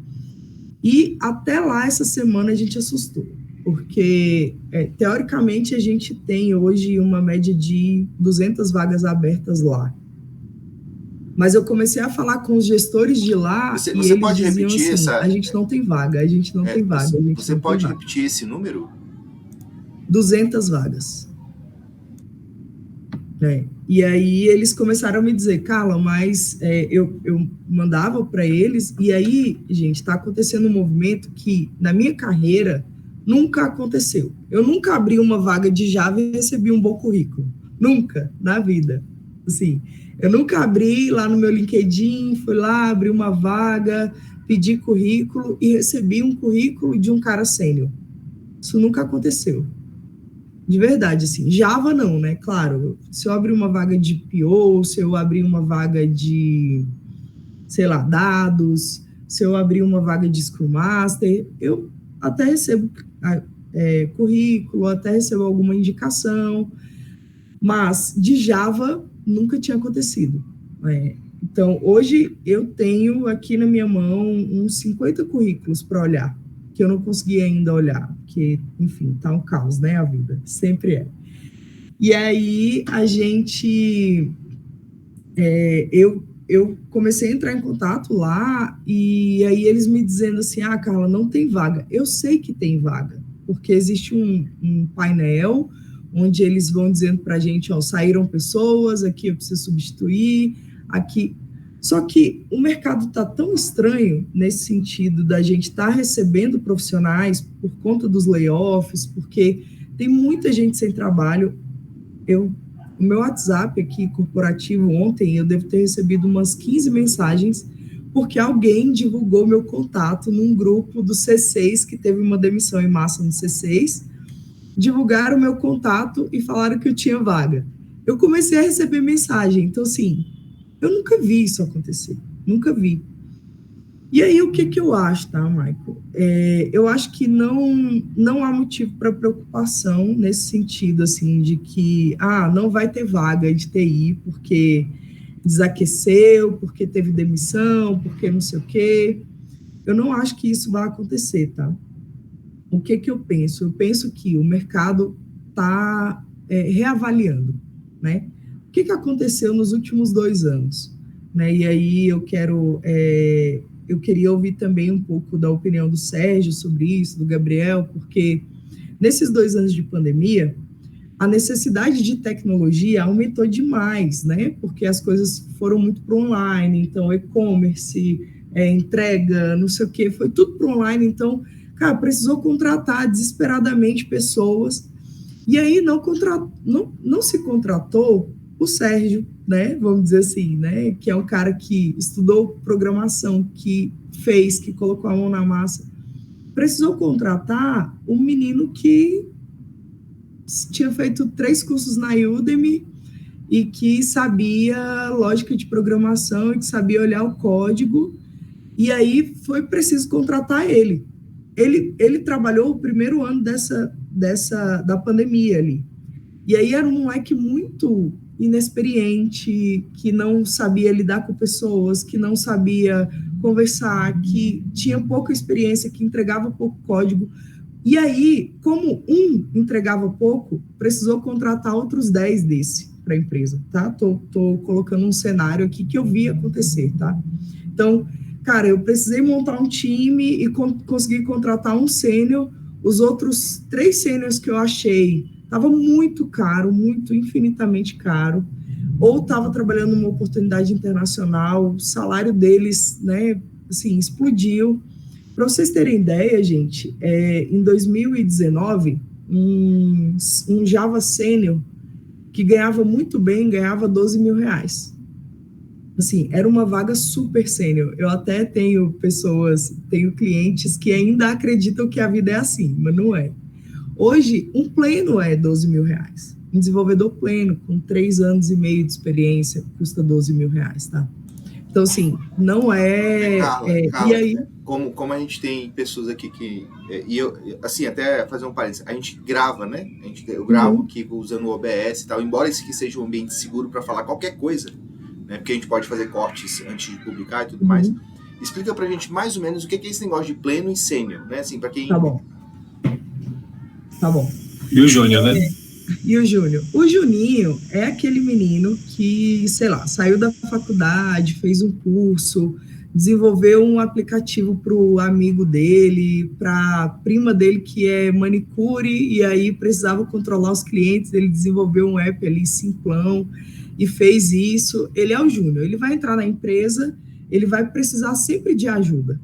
e até lá, essa semana, a gente assustou, Porque, teoricamente, a gente tem hoje uma média de 200 vagas abertas lá. Mas eu comecei a falar com os gestores de lá Você e eles pode diziam repetir assim, essa... a gente não tem vaga, a gente não tem vaga. Você pode repetir esse número? 200 vagas. E aí eles começaram a me dizer, Carla, mas eu mandava para eles, e aí, gente, está acontecendo um movimento que, na minha carreira, nunca aconteceu. Eu nunca abri uma vaga de Java e recebi um bom currículo. Nunca, na vida. Assim, eu nunca abri lá no meu LinkedIn, fui lá, abri uma vaga, pedi currículo e recebi um currículo de um cara sênior. Isso nunca aconteceu. De verdade, assim, Java não, né? Claro, se eu abrir uma vaga de PO, se eu abrir uma vaga de, sei lá, dados, se eu abrir uma vaga de Scrum Master, eu até recebo currículo, até recebo alguma indicação, mas de Java nunca tinha acontecido. Então, hoje eu tenho aqui na minha mão uns 50 currículos para olhar, que eu não consegui ainda olhar, porque, enfim, tá um caos, né, a vida, sempre é. E aí, eu comecei a entrar em contato lá, e aí eles me dizendo assim, Carla, não tem vaga. Eu sei que tem vaga, porque existe um painel, onde eles vão dizendo pra gente, saíram pessoas, aqui eu preciso substituir, aqui... Só que o mercado está tão estranho nesse sentido da gente estar recebendo profissionais por conta dos layoffs, porque tem muita gente sem trabalho. O meu WhatsApp aqui, corporativo, ontem, eu devo ter recebido umas 15 mensagens, porque alguém divulgou meu contato num grupo do C6, que teve uma demissão em massa no C6, divulgaram o meu contato e falaram que eu tinha vaga. Eu comecei a receber mensagem, então, assim... Eu nunca vi isso acontecer, nunca vi. E aí, o que eu acho, tá, Michael? Eu acho que não há motivo para preocupação nesse sentido, assim, de que, não vai ter vaga de TI porque desaqueceu, porque teve demissão, porque não sei o quê. Eu não acho que isso vai acontecer, tá? O que eu penso? Eu penso que o mercado está reavaliando, né? O que aconteceu nos últimos 2 anos? Né? E aí eu queria ouvir também um pouco da opinião do Sérgio sobre isso, do Gabriel, porque nesses 2 anos de pandemia, a necessidade de tecnologia aumentou demais, né? Porque as coisas foram muito para online, então e-commerce, entrega, não sei o quê, foi tudo para online, então, cara, precisou contratar desesperadamente pessoas, e aí não se contratou o Sérgio, né, vamos dizer assim, né, que é um cara que estudou programação, que colocou a mão na massa, precisou contratar um menino que tinha feito 3 cursos na Udemy e que sabia lógica de programação e que sabia olhar o código, e aí foi preciso contratar ele. Ele trabalhou o primeiro ano da pandemia ali, e aí era um moleque muito inexperiente, que não sabia lidar com pessoas, que não sabia conversar, que tinha pouca experiência, que entregava pouco código. E aí, como um entregava pouco, precisou contratar outros 10 desse para a empresa, tá? Tô colocando um cenário aqui que eu vi acontecer, tá? Então, cara, eu precisei montar um time e consegui contratar um sênior. Os outros 3 sêniors que eu achei estava muito caro, muito infinitamente caro, ou estava trabalhando numa oportunidade internacional, o salário deles, né, assim, explodiu. Para vocês terem ideia, gente, em 2019, um Java Sênior que ganhava muito bem, ganhava R$12 mil. Assim, era uma vaga super sênior. Eu até tenho clientes que ainda acreditam que a vida é assim, mas não é. Hoje, um pleno é R$12 mil. Um desenvolvedor pleno, com 3 anos e meio de experiência, custa R$12 mil, tá? Então, assim, não é... Carla, e aí... Como a gente tem pessoas aqui que... E eu, assim, até fazer um parênteses, a gente grava, né? Eu gravo aqui usando o OBS e tal, embora esse aqui seja um ambiente seguro para falar qualquer coisa, né? Porque a gente pode fazer cortes antes de publicar e tudo mais. Explica pra gente mais ou menos o que é esse negócio de pleno e sênior, né? Assim, para quem... Tá bom. Tá bom. E o Júnior, né? E o Júnior? O Juninho é aquele menino que, sei lá, saiu da faculdade, fez um curso, desenvolveu um aplicativo para o amigo dele, para a prima dele que é manicure, e aí precisava controlar os clientes, ele desenvolveu um app ali, simplão, e fez isso. Ele é o Júnior, ele vai entrar na empresa, ele vai precisar sempre de ajuda,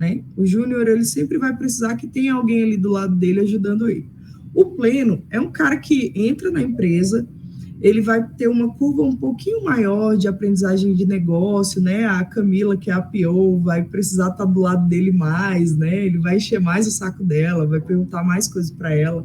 né? O Júnior, ele sempre vai precisar que tenha alguém ali do lado dele ajudando ele. O pleno é um cara que entra na empresa, ele vai ter uma curva um pouquinho maior de aprendizagem de negócio, né? A Camila, que é a PO, vai precisar estar do lado dele mais, né? Ele vai encher mais o saco dela, vai perguntar mais coisas para ela,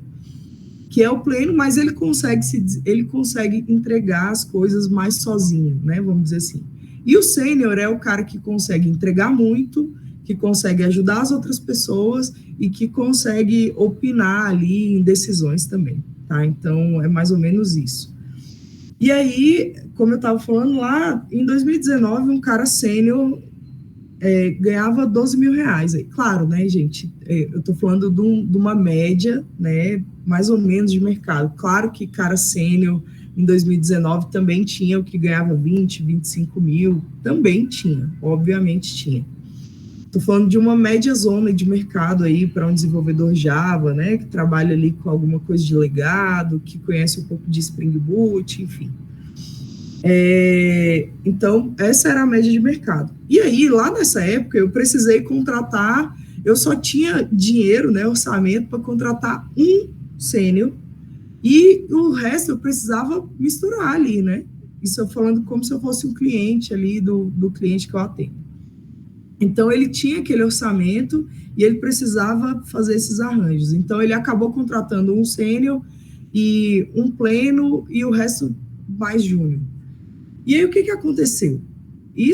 que é o pleno, mas ele consegue entregar as coisas mais sozinho, né? Vamos dizer assim. E o sênior é o cara que consegue entregar muito, que consegue ajudar as outras pessoas e que consegue opinar ali em decisões também, tá? Então, é mais ou menos isso. E aí, como eu estava falando lá, em 2019, um cara sênior ganhava 12 mil reais. Aí, claro, né, gente, eu estou falando de uma média, né, mais ou menos de mercado. Claro que cara sênior em 2019 também tinha o que ganhava 20, 25 mil, também tinha, obviamente tinha. Estou falando de uma média zona de mercado aí para um desenvolvedor Java, né, que trabalha ali com alguma coisa de legado, que conhece um pouco de Spring Boot, enfim. Então, essa era a média de mercado. E aí, lá nessa época, eu precisei contratar, eu só tinha dinheiro, né, orçamento para contratar um sênior, e o resto eu precisava misturar ali, né? Isso eu falando como se eu fosse um cliente ali do cliente que eu atendo. Então, ele tinha aquele orçamento e ele precisava fazer esses arranjos. Então, ele acabou contratando um sênior e um pleno e o resto mais júnior. E aí, o que aconteceu? E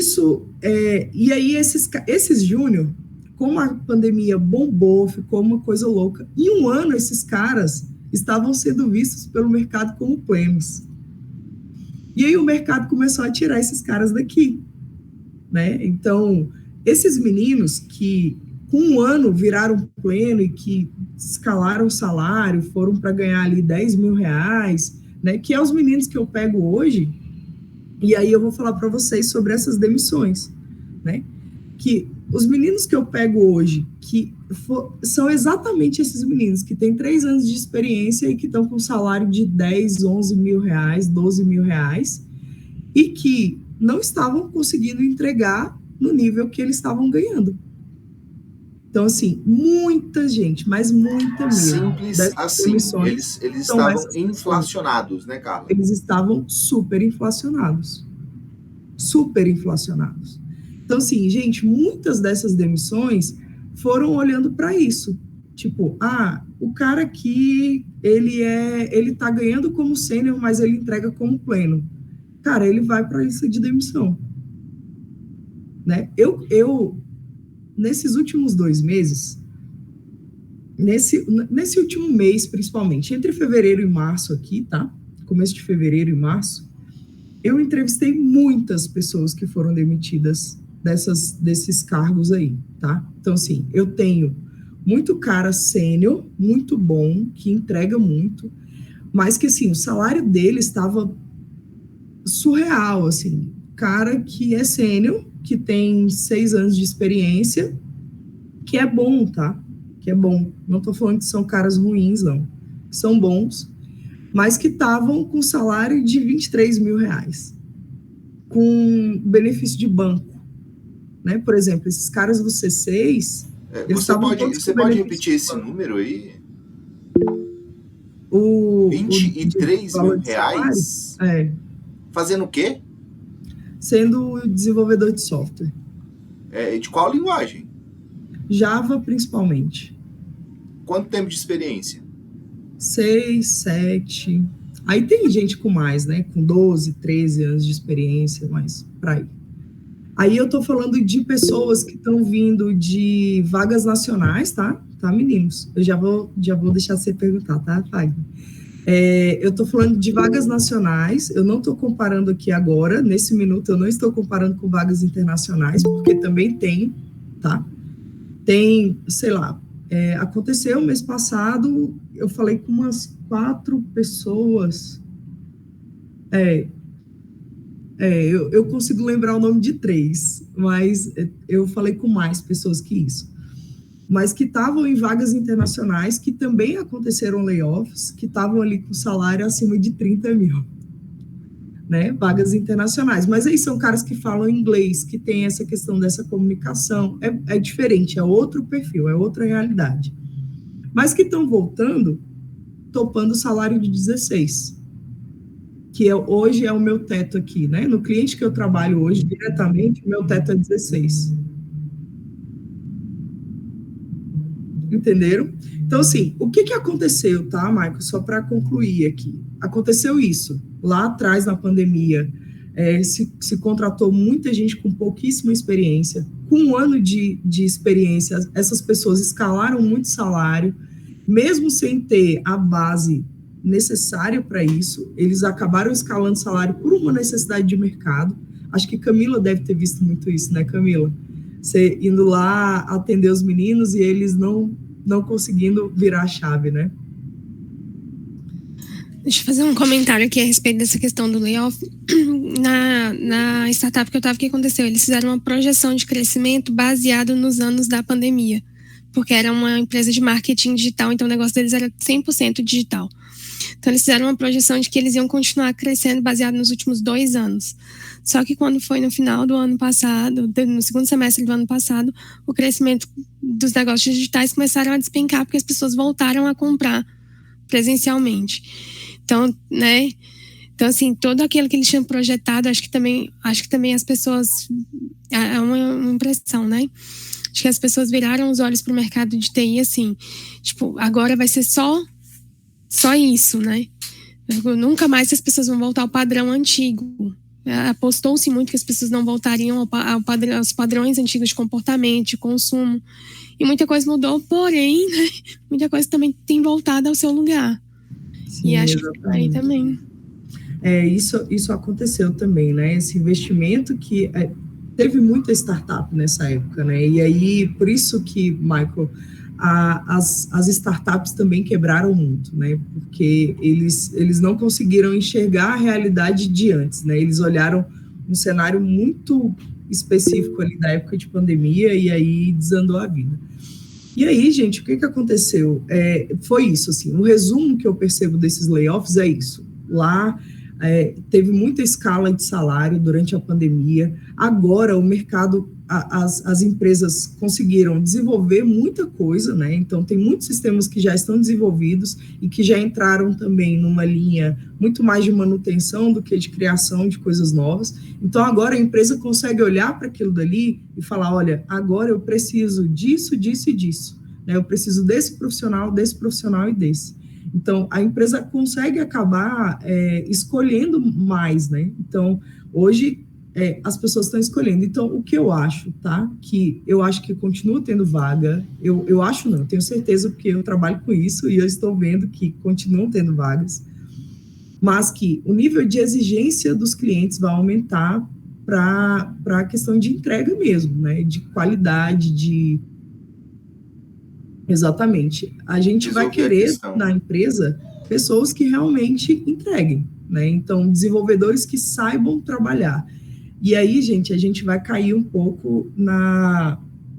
aí, esses júnior, como a pandemia bombou, ficou uma coisa louca, em um ano, esses caras estavam sendo vistos pelo mercado como plenos. E aí, o mercado começou a tirar esses caras daqui, né? Então, esses meninos que, com um ano, viraram pleno e que escalaram o salário, foram para ganhar ali 10 mil reais, né, que é os meninos que eu pego hoje, e aí eu vou falar para vocês sobre essas demissões, né, que os meninos que eu pego hoje, que são exatamente esses meninos que têm 3 anos de experiência e que estão com salário de 10, 11 mil reais, 12 mil reais, e que não estavam conseguindo entregar no nível que eles estavam ganhando. Então, assim, muita gente, mas muita mesmo. Simples assim, eles estavam inflacionados, né, Carla? Eles estavam super inflacionados. Super inflacionados. Então, assim, gente, muitas dessas demissões foram olhando para isso. Tipo, o cara aqui, ele tá ganhando como sênior, mas ele entrega como pleno. Cara, ele vai para a lista de demissão. Né? Eu, nesses últimos 2 meses, nesse último mês, principalmente, entre fevereiro e março aqui, tá? Começo de fevereiro e março, eu entrevistei muitas pessoas que foram demitidas desses cargos aí, tá? Então, assim, eu tenho muito cara sênior, muito bom, que entrega muito, mas que, assim, o salário dele estava surreal, assim, cara que é sênior, que tem 6 anos de experiência, que é bom, tá? Que é bom. Não estou falando que são caras ruins, não. São bons, mas que estavam com salário de 23 mil reais, com benefício de banco, né? Por exemplo, esses caras do C6... Você pode repetir esse número aí? 23 mil reais? Fazendo o quê? Sendo desenvolvedor de software. De qual linguagem? Java, principalmente. Quanto tempo de experiência? 6, 7. Aí tem gente com mais, né? Com 12, 13 anos de experiência, mas pra aí. Aí eu tô falando de pessoas que estão vindo de vagas nacionais, tá? Tá, meninos? Eu já vou deixar você perguntar, tá, Fagner? Eu estou falando de vagas nacionais, eu não estou comparando aqui agora, nesse minuto eu não estou comparando com vagas internacionais, porque também tem, tá? Tem, sei lá, Aconteceu mês passado, eu falei com umas 4 pessoas, eu consigo lembrar o nome de 3, mas eu falei com mais pessoas que isso, mas que estavam em vagas internacionais, que também aconteceram layoffs, que estavam ali com salário acima de 30 mil, né, vagas internacionais, mas aí são caras que falam inglês, que tem essa questão dessa comunicação, é diferente, é outro perfil, é outra realidade, mas que estão voltando, topando o salário de 16, que hoje é o meu teto aqui, né, no cliente que eu trabalho hoje, diretamente, o meu teto é 16. Entenderam? Então, assim, o que aconteceu, tá, Michael? Só para concluir aqui. Aconteceu isso. Lá atrás, na pandemia, se contratou muita gente com pouquíssima experiência. Com 1 ano de experiência, essas pessoas escalaram muito salário, mesmo sem ter a base necessária para isso, eles acabaram escalando salário por uma necessidade de mercado. Acho que Camila deve ter visto muito isso, né, Camila? Você indo lá atender os meninos e eles não conseguindo virar a chave, né? Deixa eu fazer um comentário aqui a respeito dessa questão do layoff. Na startup que eu estava, o que aconteceu? Eles fizeram uma projeção de crescimento baseado nos anos da pandemia, porque era uma empresa de marketing digital, então o negócio deles era 100% digital. Então eles fizeram uma projeção de que eles iam continuar crescendo baseado nos últimos 2 anos. Só que quando foi no final do ano passado, no segundo semestre do ano passado, o crescimento dos negócios digitais começaram a despencar, porque as pessoas voltaram a comprar presencialmente. Então, né? Então, assim, todo aquilo que eles tinham projetado, acho que também as pessoas, é uma impressão, né? Acho que as pessoas viraram os olhos para o mercado de TI, assim, tipo, agora vai ser só isso, né? Nunca mais as pessoas vão voltar ao padrão antigo. Apostou-se muito que as pessoas não voltariam aos padrões antigos de comportamento, de consumo. E muita coisa mudou, porém, né, muita coisa também tem voltado ao seu lugar. Sim, e acho que aí também. Isso aconteceu também, né? Esse investimento que teve muita startup nessa época, né? E aí, por isso que, Michael, as startups também quebraram muito, né? Porque eles não conseguiram enxergar a realidade de antes, né? Eles olharam um cenário muito específico ali da época de pandemia e aí desandou a vida. E aí, gente, o que aconteceu? Foi isso, assim, o resumo que eu percebo desses layoffs é isso. Lá teve muita escala de salário durante a pandemia, agora o mercado, as empresas conseguiram desenvolver muita coisa, né? Então tem muitos sistemas que já estão desenvolvidos e que já entraram também numa linha muito mais de manutenção do que de criação de coisas novas. Então agora a empresa consegue olhar para aquilo dali e falar, olha, agora eu preciso disso, disso e disso, né? Eu preciso desse profissional e desse. Então, a empresa consegue acabar escolhendo mais, né? Então, hoje, as pessoas estão escolhendo. Então, o que eu acho, tá? Que eu acho que continua tendo vaga. Eu acho não, eu tenho certeza, porque eu trabalho com isso e eu estou vendo que continuam tendo vagas. Mas que o nível de exigência dos clientes vai aumentar para a questão de entrega mesmo, né? De qualidade, de... Exatamente. A gente vai querer na empresa pessoas que realmente entreguem, né? Então, desenvolvedores que saibam trabalhar. E aí, gente, a gente vai cair um pouco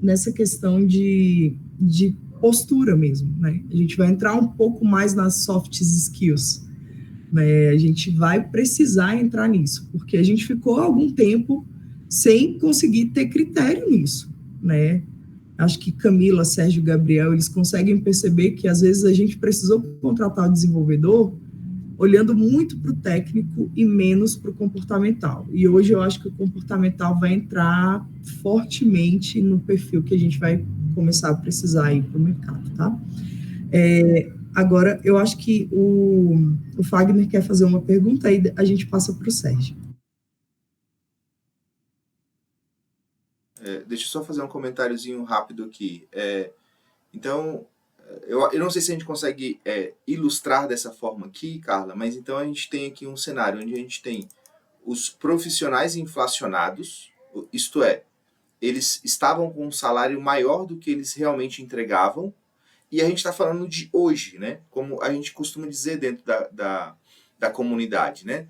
nessa questão de postura mesmo, né? A gente vai entrar um pouco mais nas soft skills, né? A gente vai precisar entrar nisso, porque a gente ficou algum tempo sem conseguir ter critério nisso, né? Acho que Camila, Sérgio, Gabriel, eles conseguem perceber que às vezes a gente precisou contratar o desenvolvedor olhando muito para o técnico e menos para o comportamental. E hoje eu acho que o comportamental vai entrar fortemente no perfil que a gente vai começar a precisar ir para o mercado, tá? Agora, eu acho que o Fagner quer fazer uma pergunta, aí a gente passa para o Sérgio. Deixa eu só fazer um comentáriozinho rápido aqui. Então, eu não sei se a gente consegue ilustrar dessa forma aqui, Carla, mas então a gente tem aqui um cenário onde a gente tem os profissionais inflacionados, isto é, eles estavam com um salário maior do que eles realmente entregavam, E a gente está falando de hoje, né? Como a gente costuma dizer dentro da comunidade, né?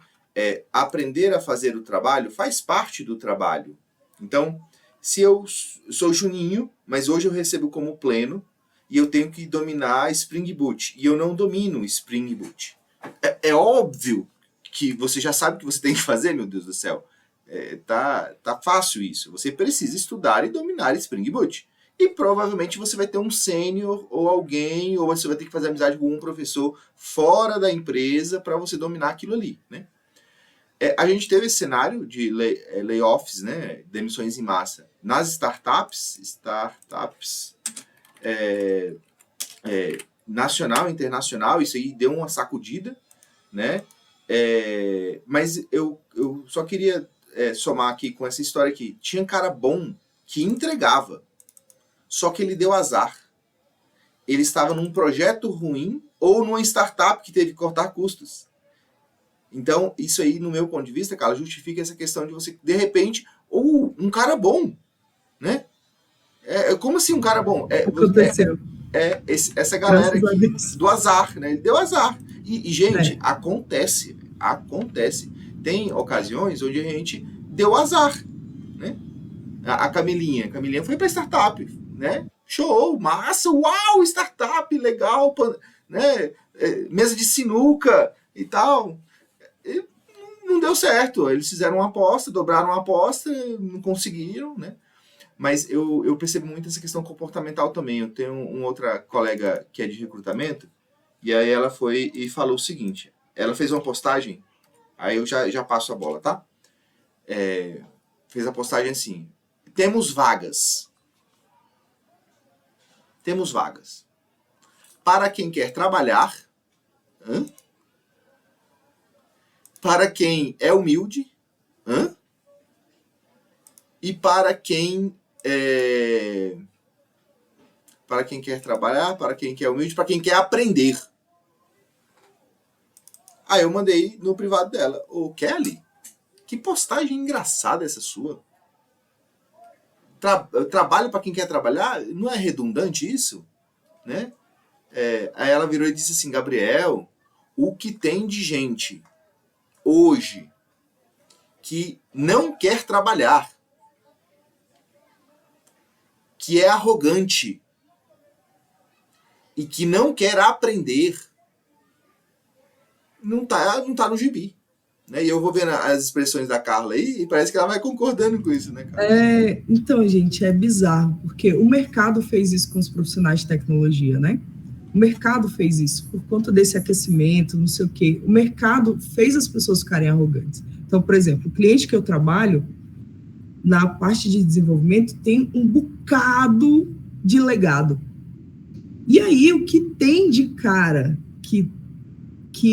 Aprender a fazer o trabalho faz parte do trabalho. Então, se eu sou Juninho, mas hoje eu recebo como pleno, e eu tenho que dominar Spring Boot, e eu não domino Spring Boot. É óbvio que você já sabe o que você tem que fazer, meu Deus do céu. Tá fácil isso. Você precisa estudar e dominar Spring Boot. E provavelmente você vai ter um sênior ou alguém, ou você vai ter que fazer amizade com um professor fora da empresa para você dominar aquilo ali, né? A gente teve esse cenário de layoffs, né? Demissões em massa nas startups nacional, internacional, isso aí deu uma sacudida, né? Mas eu só queria somar aqui com essa história aqui. Tinha cara bom que entregava, só que ele deu azar. Ele estava num projeto ruim ou numa startup que teve que cortar custos. Então, isso aí, no meu ponto de vista, cara, justifica essa questão de você, de repente, um cara bom, né? Como assim um cara bom? Aconteceu. Essa galera aqui do azar, né? Ele deu azar. E gente, acontece. Tem ocasiões onde a gente deu azar, né? A Camilinha foi para startup, né? Show, massa, uau, startup, legal, né? Mesa de sinuca e tal. E não deu certo. Eles fizeram uma aposta, dobraram uma aposta, não conseguiram, né? Mas eu percebo muito essa questão comportamental também. Eu tenho uma outra colega que é de recrutamento, e aí ela foi e falou o seguinte, ela fez uma postagem, aí eu já passo a bola, tá? Fez a postagem assim, temos vagas. Para quem quer trabalhar, para quem é humilde, e para quem quer trabalhar, para quem quer humilde, para quem quer aprender. Aí eu mandei no privado dela, Kelly, que postagem engraçada essa sua. Trabalho para quem quer trabalhar? Não é redundante isso? Né? Aí ela virou e disse assim, Gabriel, o que tem de gente hoje que não quer trabalhar, que é arrogante e que não quer aprender, não tá no gibi. Né? E eu vou vendo as expressões da Carla aí e parece que ela vai concordando com isso, né, Carla? Então, gente, é bizarro, porque o mercado fez isso com os profissionais de tecnologia, né? O mercado fez isso por conta desse aquecimento, não sei o quê. O mercado fez as pessoas ficarem arrogantes. Então, por exemplo, o cliente que eu trabalho, na parte de desenvolvimento, tem um bocado de legado. E aí, o que tem de cara que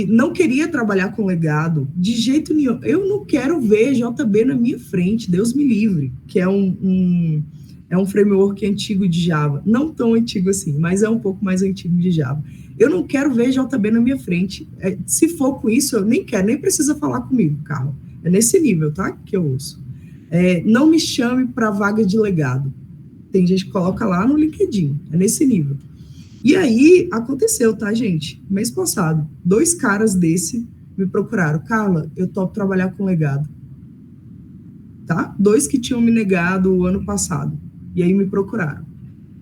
não queria trabalhar com legado, de jeito nenhum. Eu não quero ver JB na minha frente, Deus me livre, que é um framework antigo de Java. Não tão antigo assim, mas é um pouco mais antigo de Java. Eu não quero ver JB na minha frente. Se for com isso, eu nem quero, nem precisa falar comigo, Carla. É nesse nível, tá? Que eu ouço. Não me chame para vaga de legado. Tem gente que coloca lá no LinkedIn. É nesse nível. E aí, aconteceu, tá, gente? Mês passado, 2 caras desse me procuraram. Carla, eu topo trabalhar com legado. Tá? 2 que tinham me negado o ano passado. E aí me procuraram.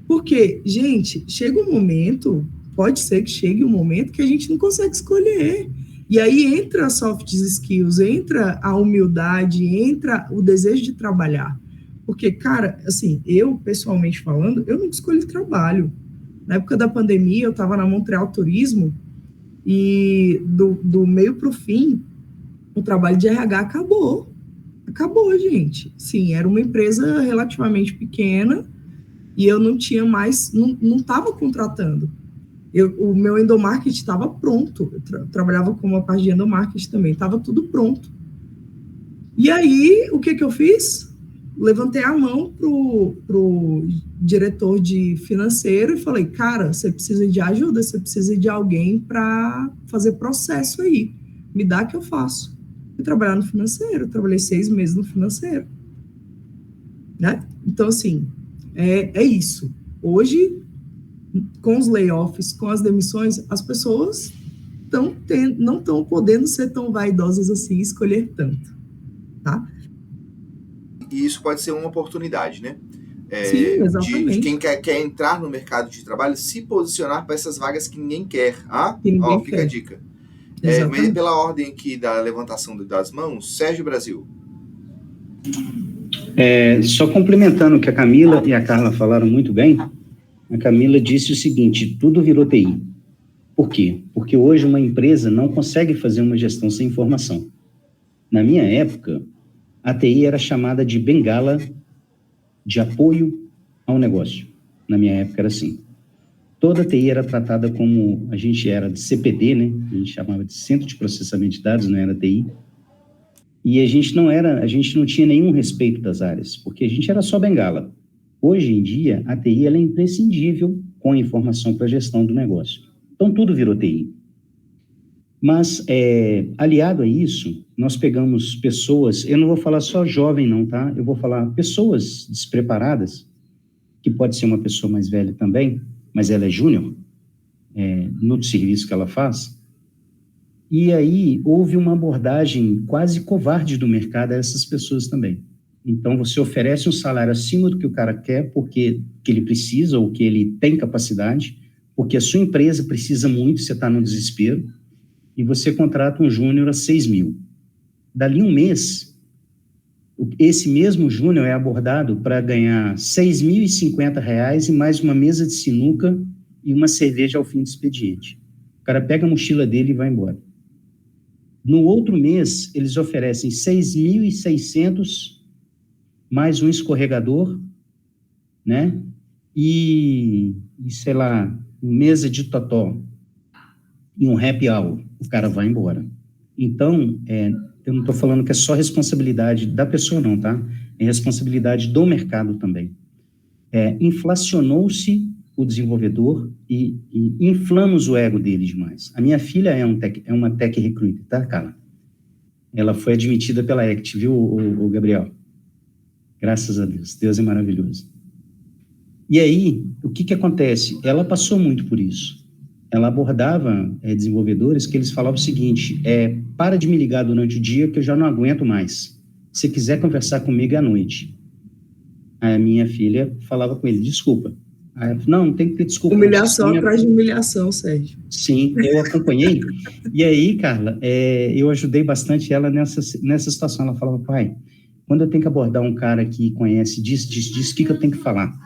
Porque, gente, chega um momento, pode ser que chegue um momento que a gente não consegue escolher. E aí entra as soft skills, entra a humildade, entra o desejo de trabalhar. Porque, cara, assim, eu, pessoalmente falando, eu não escolhi trabalho. Na época da pandemia, eu estava na Montreal Turismo e do meio para o fim, o trabalho de RH acabou. Acabou, gente. Sim, era uma empresa relativamente pequena e eu não tinha mais, não estava contratando. O meu endomarketing estava pronto. Eu trabalhava com uma parte de endomarketing também, estava tudo pronto. E aí, o que eu fiz? Levantei a mão pro diretor de financeiro e falei, cara, você precisa de ajuda, você precisa de alguém para fazer processo aí. Me dá que eu faço. Fui trabalhar no financeiro, trabalhei 6 meses no financeiro. Né? Então, assim, é isso. Hoje, com os layoffs, com as demissões, as pessoas não estão podendo ser tão vaidosas assim, escolher tanto, tá? E isso pode ser uma oportunidade, né? Sim, exatamente. De quem quer entrar no mercado de trabalho, se posicionar para essas vagas que ninguém quer. Fica a dica. Mas pela ordem aqui da levantação das mãos, Sérgio Brasil. Só complementando o que a Camila e a Carla falaram muito bem, a Camila disse o seguinte: tudo virou TI. Por quê? Porque hoje uma empresa não consegue fazer uma gestão sem informação. Na minha época, a TI era chamada de bengala de apoio ao negócio. Na minha época era assim. Toda a TI era tratada como, a gente era de CPD, né? A gente chamava de Centro de Processamento de Dados, não era TI. E a gente não tinha nenhum respeito das áreas, porque a gente era só bengala. Hoje em dia, a TI ela é imprescindível com a informação para a gestão do negócio. Então, tudo virou TI. Mas, aliado a isso, nós pegamos pessoas, eu não vou falar só jovem não, tá? Eu vou falar pessoas despreparadas, que pode ser uma pessoa mais velha também, mas ela é júnior, no serviço que ela faz. E aí, houve uma abordagem quase covarde do mercado a essas pessoas também. Então, você oferece um salário acima do que o cara quer, porque que ele precisa ou que ele tem capacidade, porque a sua empresa precisa muito, você está no desespero, e você contrata um júnior a 6 mil. Dali um mês, esse mesmo júnior é abordado para ganhar R$ 6.050 e mais uma mesa de sinuca e uma cerveja ao fim do expediente. O cara pega a mochila dele e vai embora. No outro mês, eles oferecem 6.600 mais um escorregador, né? E sei lá, mesa de totó e um happy hour, o cara vai embora. Então, eu não estou falando que é só responsabilidade da pessoa não, tá? É responsabilidade do mercado também. Inflacionou-se o desenvolvedor e inflamos o ego dele demais. A minha filha é uma tech recruiter, tá, cara? Ela foi admitida pela ACT, viu, o Gabriel? Graças a Deus. Deus é maravilhoso. E aí, o que acontece? Ela passou muito por isso. Ela abordava desenvolvedores que eles falavam o seguinte: para de me ligar durante o dia que eu já não aguento mais. Se quiser conversar comigo à noite. Aí a minha filha falava com ele: desculpa. Aí eu, não tem que ter desculpa. Humilhação atrás de humilhação, Sérgio. Sim, eu acompanhei. E aí, Carla, eu ajudei bastante ela nessa situação. Ela falava: pai, quando eu tenho que abordar um cara que conhece disso, o que eu tenho que falar?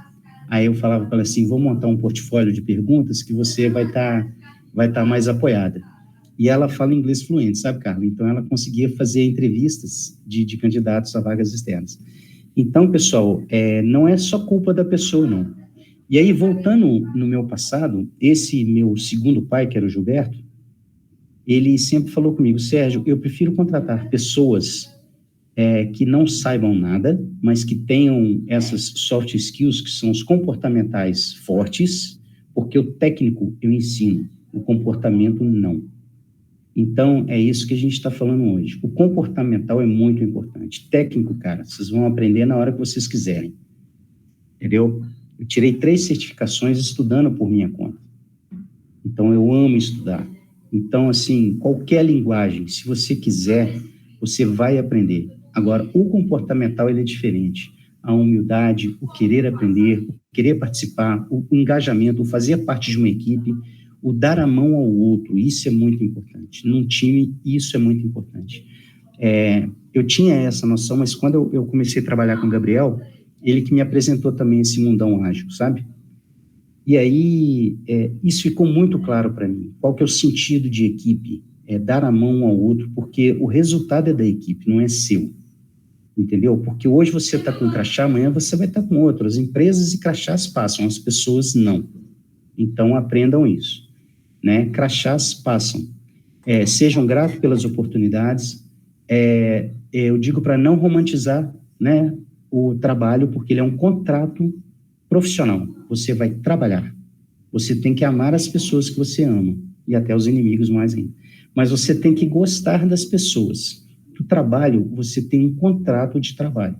Aí eu falava para ela assim: vou montar um portfólio de perguntas que você vai tá mais apoiada. E ela fala inglês fluente, sabe, Carla? Então ela conseguia fazer entrevistas de candidatos a vagas externas. Então, pessoal, não é só culpa da pessoa, não. E aí, voltando no meu passado, esse meu segundo pai, que era o Gilberto, ele sempre falou comigo: Sérgio, eu prefiro contratar pessoas que não saibam nada, mas que tenham essas soft skills, que são os comportamentais fortes, porque o técnico eu ensino, o comportamento não. Então, é isso que a gente está falando hoje. O comportamental é muito importante. Técnico, cara, vocês vão aprender na hora que vocês quiserem. Entendeu? Eu tirei 3 certificações estudando por minha conta. Então, eu amo estudar. Então, assim, qualquer linguagem, se você quiser, você vai aprender. Agora, o comportamental, ele é diferente. A humildade, o querer aprender, o querer participar, o engajamento, o fazer parte de uma equipe, o dar a mão ao outro, isso é muito importante. Num time, isso é muito importante. Eu tinha essa noção, mas quando eu comecei a trabalhar com o Gabriel, ele que me apresentou também esse mundão ágil, sabe? E aí, isso ficou muito claro para mim. Qual que é o sentido de equipe? Dar a mão ao outro, porque o resultado é da equipe, não é seu. Entendeu? Porque hoje você está com um crachá, amanhã você vai estar com outro. As empresas e crachás passam, as pessoas não. Então, aprendam isso. Né? Crachás passam. Sejam gratos pelas oportunidades. Eu digo para não romantizar, né, o trabalho, porque ele é um contrato profissional. Você vai trabalhar. Você tem que amar as pessoas que você ama, e até os inimigos mais ainda. Mas você tem que gostar das pessoas. No trabalho, você tem um contrato de trabalho.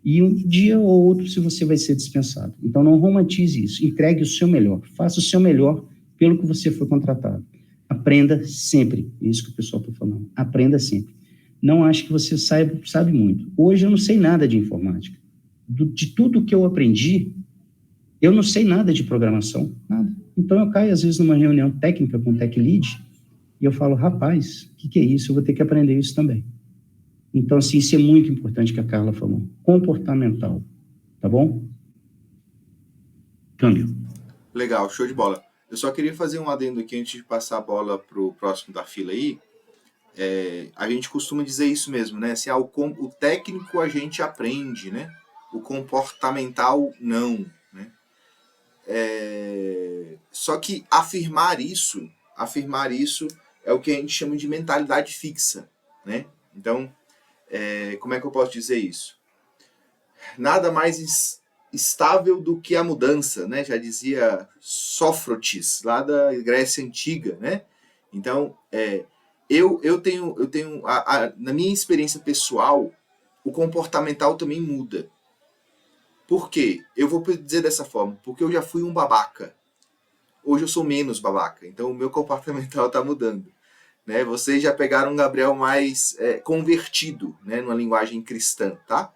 e um dia ou outro se você vai ser dispensado. Então, não romantize isso. Entregue o seu melhor. Faça o seu melhor pelo que você foi contratado. Aprenda sempre. Isso que o pessoal está falando. Aprenda sempre. Não ache que você sabe muito. Hoje eu não sei nada de informática. De tudo que eu aprendi, eu não sei nada de programação. Nada. Então, eu caio, às vezes, numa reunião técnica com o Tech Lead e eu falo, rapaz, o que é isso? Eu vou ter que aprender isso também. Então, assim, isso é muito importante que a Carla falou. Comportamental, tá bom? Câmbio. Legal, show de bola. Eu só queria fazer um adendo aqui antes de passar a bola para o próximo da fila aí. A gente costuma dizer isso mesmo, né? Assim, o técnico a gente aprende, né? O comportamental não, né? Só que afirmar isso é o que a gente chama de mentalidade fixa, né? Então, como é que eu posso dizer isso? Nada mais estável do que a mudança, né? Já dizia Sócrates, lá da Grécia Antiga, né? Então, eu tenho na minha experiência pessoal, o comportamental também muda. Por quê? Eu vou dizer dessa forma, porque eu já fui um babaca. Hoje eu sou menos babaca, então o meu comportamental está mudando. Né? Vocês já pegaram um Gabriel mais convertido, né, numa linguagem cristã, tá?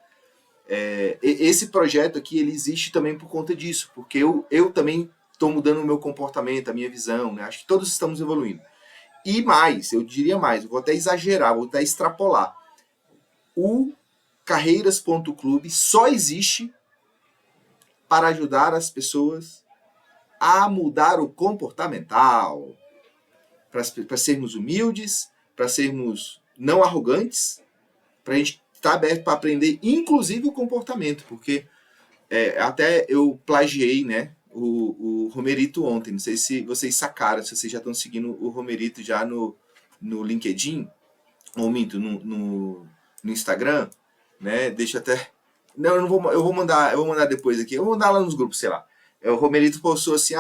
Esse projeto aqui, ele existe também por conta disso, porque eu também estou mudando o meu comportamento, a minha visão, né? Acho que todos estamos evoluindo. E mais, eu diria mais, eu vou até exagerar, vou até extrapolar. O Carreiras.clube só existe para ajudar as pessoas a mudar o comportamental, para sermos humildes, para sermos não arrogantes, para a gente estar aberto para aprender, inclusive o comportamento, porque até eu plagiei, né, o Romerito ontem. Não sei se vocês sacaram, se vocês já estão seguindo o Romerito já no LinkedIn, ou minto, no Instagram, né? Deixa até... Não, eu vou mandar depois aqui. Eu vou mandar lá nos grupos, sei lá. O Romerito postou assim,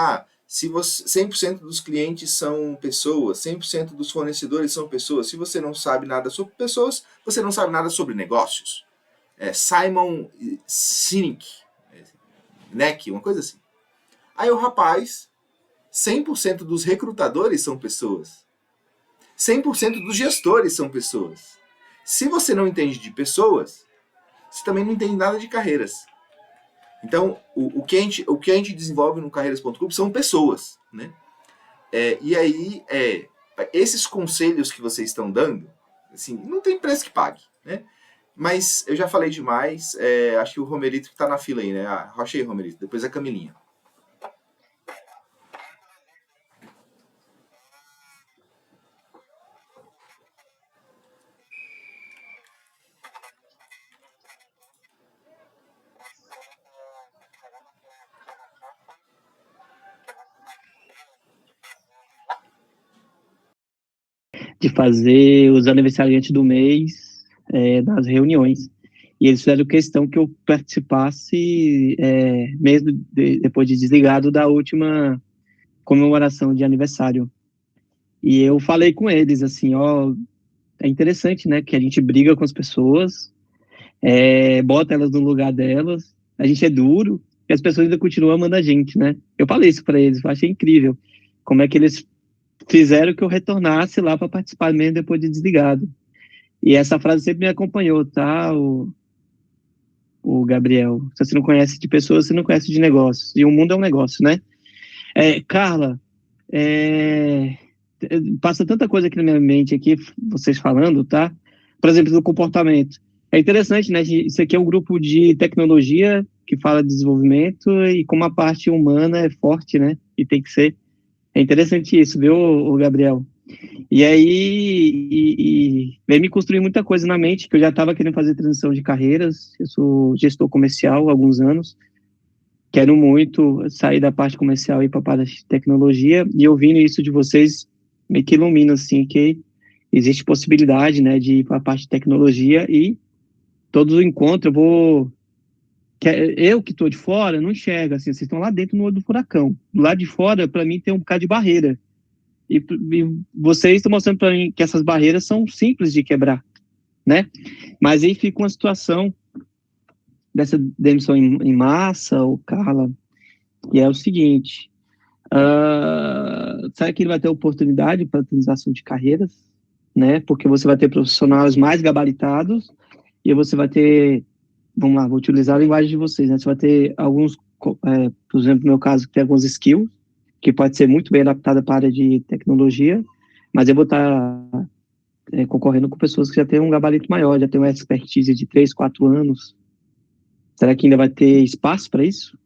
se você, 100% dos clientes são pessoas, 100% dos fornecedores são pessoas. Se você não sabe nada sobre pessoas, você não sabe nada sobre negócios. Simon Sinek, uma coisa assim. Aí o rapaz, 100% dos recrutadores são pessoas. 100% dos gestores são pessoas. Se você não entende de pessoas, você também não entende nada de carreiras. Então, o que a gente desenvolve no Carreiras.clube são pessoas, né? E aí, esses conselhos que vocês estão dando, assim, não tem preço que pague, né? Mas eu já falei demais, acho que o Romerito está na fila aí, né? Rocha aí, Romerito, depois a Camilinha. De fazer os aniversariantes do mês nas reuniões. E eles fizeram questão que eu participasse, mesmo depois de desligado, da última comemoração de aniversário. E eu falei com eles, assim, é interessante, né, que a gente briga com as pessoas, bota elas no lugar delas, a gente é duro, e as pessoas ainda continuam amando a gente, né? Eu falei isso para eles, eu achei incrível, como é que eles fizeram que eu retornasse lá para participar mesmo depois de desligado. E essa frase sempre me acompanhou, tá, o Gabriel? Se você não conhece de pessoas, você não conhece de negócios. E o mundo é um negócio, né? Carla, passa tanta coisa aqui na minha mente, aqui, vocês falando, tá? Por exemplo, do comportamento. É interessante, né? Isso aqui é um grupo de tecnologia que fala de desenvolvimento e como a parte humana é forte, né? E tem que ser. É interessante isso, viu, Gabriel? E aí, veio me construir muita coisa na mente, que eu já estava querendo fazer transição de carreiras. Eu sou gestor comercial há alguns anos. Quero muito sair da parte comercial e ir para a parte de tecnologia. E ouvindo isso de vocês, meio que ilumina, assim, que existe possibilidade, né, de ir para a parte de tecnologia. E todos os encontros eu que estou de fora, não enxergo, assim, vocês estão lá dentro no olho do furacão. Do lado de fora, para mim, tem um bocado de barreira. E vocês estão mostrando para mim que essas barreiras são simples de quebrar, né? Mas aí fica uma situação dessa demissão em massa, o Carla, e é o seguinte, sabe que ele vai ter oportunidade para transição de carreiras, né? Porque você vai ter profissionais mais gabaritados e você vai ter, vamos lá, vou utilizar a linguagem de vocês, né? Você vai ter alguns, por exemplo, no meu caso, que tem alguns skills, que pode ser muito bem adaptada para a área de tecnologia, mas eu vou estar concorrendo com pessoas que já têm um gabarito maior, já têm uma expertise de 3, 4 anos. Será que ainda vai ter espaço para isso?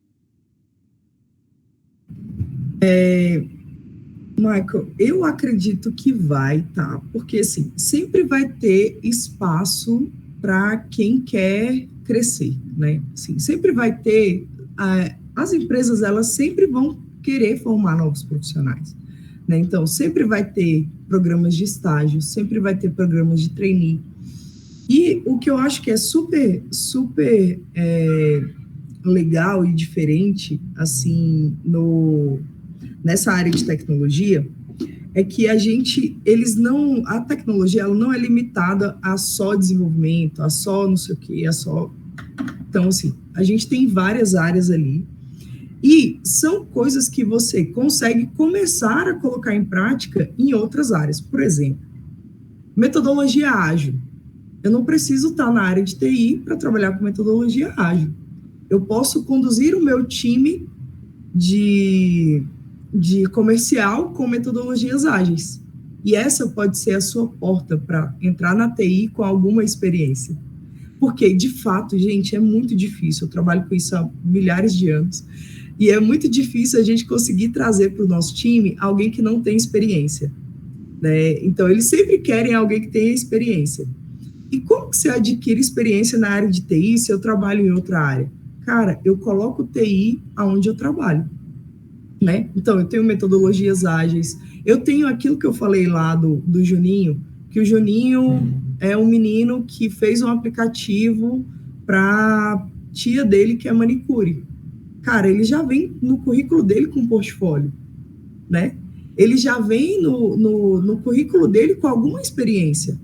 Michael, eu acredito que vai, tá? Porque, assim, sempre vai ter espaço para quem quer crescer, né? Assim, sempre vai ter... as empresas, elas sempre vão querer formar novos profissionais, né? Então, sempre vai ter programas de estágio, sempre vai ter programas de trainee. E o que eu acho que é super legal e diferente, assim, nessa área de tecnologia, é que a tecnologia, ela não é limitada a só desenvolvimento, a só não sei o quê, então, assim, a gente tem várias áreas ali, e são coisas que você consegue começar a colocar em prática em outras áreas. Por exemplo, metodologia ágil. Eu não preciso estar na área de TI para trabalhar com metodologia ágil. Eu posso conduzir o meu time de comercial com metodologias ágeis. E essa pode ser a sua porta para entrar na TI com alguma experiência. Porque, de fato, gente, é muito difícil. Eu trabalho com isso há milhares de anos. E é muito difícil a gente conseguir trazer para o nosso time alguém que não tem experiência, né? Então, eles sempre querem alguém que tenha experiência. E como que você adquire experiência na área de TI se eu trabalho em outra área? Cara, eu coloco TI aonde eu trabalho, né? Então, eu tenho metodologias ágeis, eu tenho aquilo que eu falei lá do Juninho, que o Juninho é um menino que fez um aplicativo para tia dele que é manicure. Cara, ele já vem no currículo dele com portfólio, né? Ele já vem no currículo dele com alguma experiência.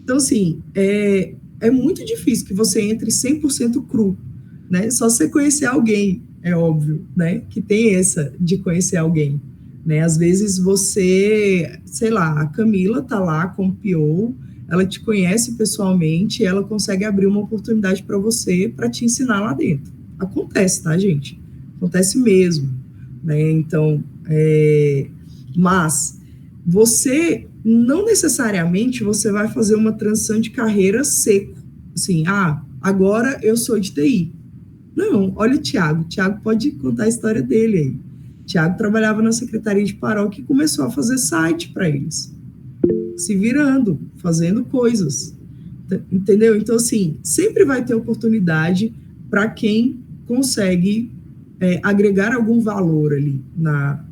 Então, assim, é muito difícil que você entre 100% cru, né? Só você conhecer alguém, é óbvio, né? Que tem essa de conhecer alguém, né? Às vezes você, sei lá, a Camila tá lá com o PO, ela te conhece pessoalmente, e ela consegue abrir uma oportunidade para você, para te ensinar lá dentro. Acontece, tá, gente? Acontece mesmo, né? Então, mas você não necessariamente você vai fazer uma transição de carreira seco, assim, agora eu sou de TI. Não, olha o Thiago pode contar a história dele aí. Thiago trabalhava na Secretaria de Paróquia e começou a fazer site para eles, se virando, fazendo coisas, entendeu? Então, assim, sempre vai ter oportunidade para quem consegue agregar algum valor ali na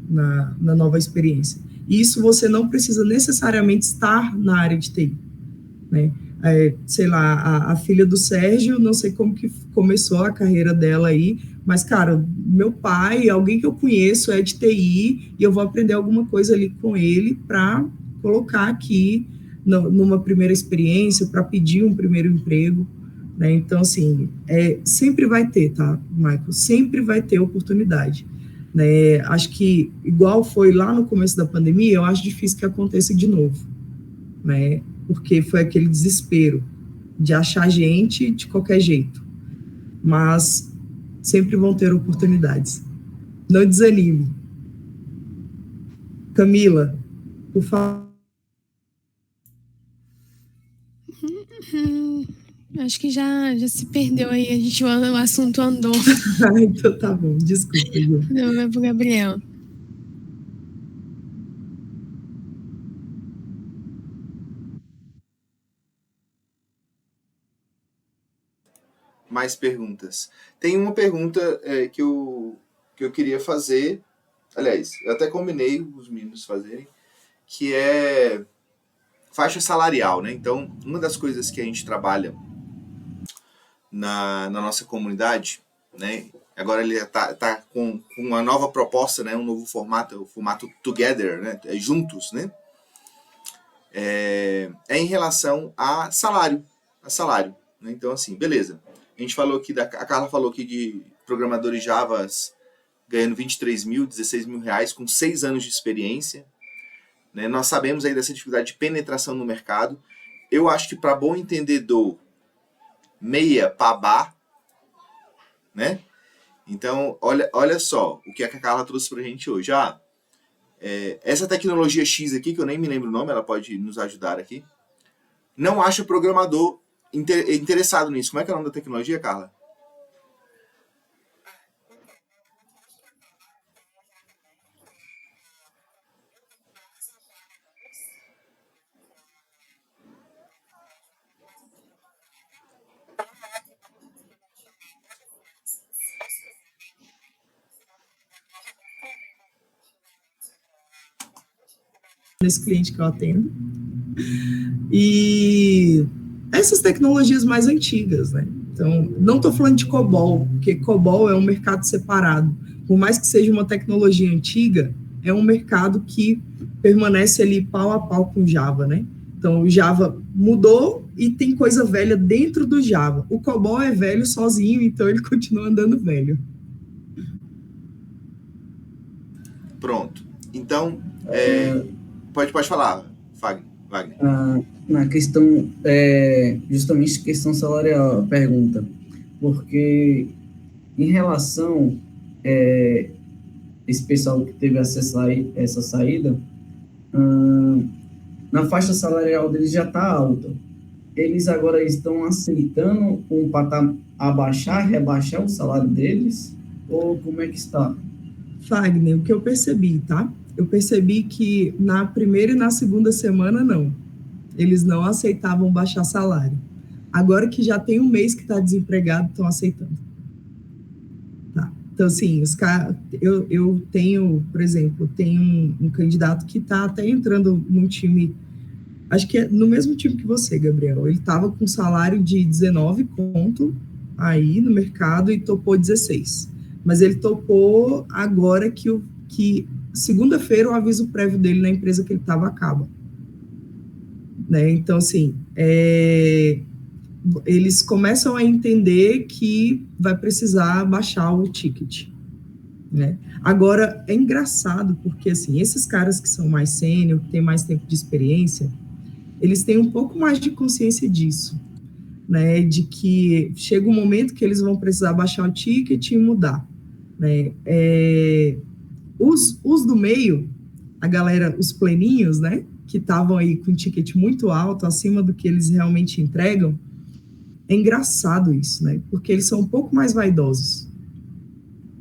nova experiência. E isso você não precisa necessariamente estar na área de TI, né? Sei lá, a filha do Sérgio, não sei como que começou a carreira dela aí, mas, cara, meu pai, alguém que eu conheço é de TI, e eu vou aprender alguma coisa ali com ele para colocar aqui numa primeira experiência, para pedir um primeiro emprego, né? Então, assim, sempre vai ter, tá, Michael? Sempre vai ter oportunidade, né? Acho que, igual foi lá no começo da pandemia, eu acho difícil que aconteça de novo, né? Porque foi aquele desespero de achar gente de qualquer jeito. Mas sempre vão ter oportunidades. Não desanime. Camila, por favor. Acho que já se perdeu aí, o assunto andou. Então tá bom, desculpa. Não, vai pro Gabriel. Mais perguntas. Tem uma pergunta que eu queria fazer, aliás, eu até combinei os meninos fazerem, que é faixa salarial, né? Então, uma das coisas que a gente trabalha na nossa comunidade, né? Agora ele tá com uma nova proposta, né? Um novo formato, o formato Together, né? Juntos, né? É em relação a salário, né? Então, assim, beleza. A gente falou aqui, a Carla falou aqui de programadores Java ganhando 23 mil, 16 mil reais com 6 anos de experiência. Né? Nós sabemos aí dessa dificuldade de penetração no mercado. Eu acho que para bom entendedor, meia babá, né? Então, olha só o que a Carla trouxe para a gente hoje. Essa tecnologia X aqui, que eu nem me lembro o nome, ela pode nos ajudar aqui, não acha programador interessado nisso. Como é que é o nome da tecnologia, Carla? Nesse cliente que eu atendo. E essas tecnologias mais antigas, né? Então, não estou falando de COBOL, porque COBOL é um mercado separado. Por mais que seja uma tecnologia antiga, é um mercado que permanece ali pau a pau com Java, né? Então, o Java mudou e tem coisa velha dentro do Java. O COBOL é velho sozinho, então ele continua andando velho. Pronto. Então, pode falar, Wagner. Na questão, justamente questão salarial, a pergunta, porque em relação esse pessoal que teve acesso a essa saída, na faixa salarial deles já está alta. Eles agora estão aceitando um patamar rebaixar o salário deles, ou como é que está? Wagner, o que eu percebi, tá? Eu percebi que na primeira e na segunda semana, não. Eles não aceitavam baixar salário. Agora que já tem um mês que está desempregado, estão aceitando. Tá. Então, assim, eu tenho, por exemplo, um candidato que está até entrando num time, acho que é no mesmo time que você, Gabriel. Ele estava com salário de 19 conto aí no mercado e topou 16. Mas ele topou agora que segunda-feira o aviso prévio dele na empresa que ele estava acaba. Né? Então, assim, eles começam a entender que vai precisar baixar o ticket. Né? Agora, é engraçado, porque, assim, esses caras que são mais sênior, que têm mais tempo de experiência, eles têm um pouco mais de consciência disso, né? De que chega um momento que eles vão precisar baixar o ticket e mudar. Né? Os do meio, a galera, os pleninhos, né, que estavam aí com ticket muito alto, acima do que eles realmente entregam, é engraçado isso, né, porque eles são um pouco mais vaidosos.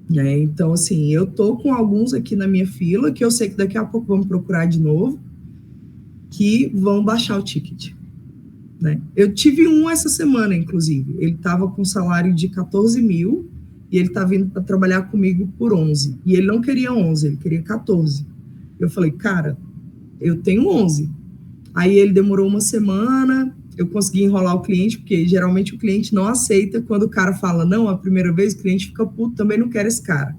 Né? Então, assim, eu tô com alguns aqui na minha fila, que eu sei que daqui a pouco vão procurar de novo, que vão baixar o ticket. Né? Eu tive um essa semana, inclusive, ele estava com salário de 14 mil, e ele está vindo para trabalhar comigo por 11. E ele não queria 11, ele queria 14. Eu falei, cara, eu tenho 11. Aí ele demorou uma semana, eu consegui enrolar o cliente, porque geralmente o cliente não aceita quando o cara fala não, a primeira vez o cliente fica puto, também não quero esse cara.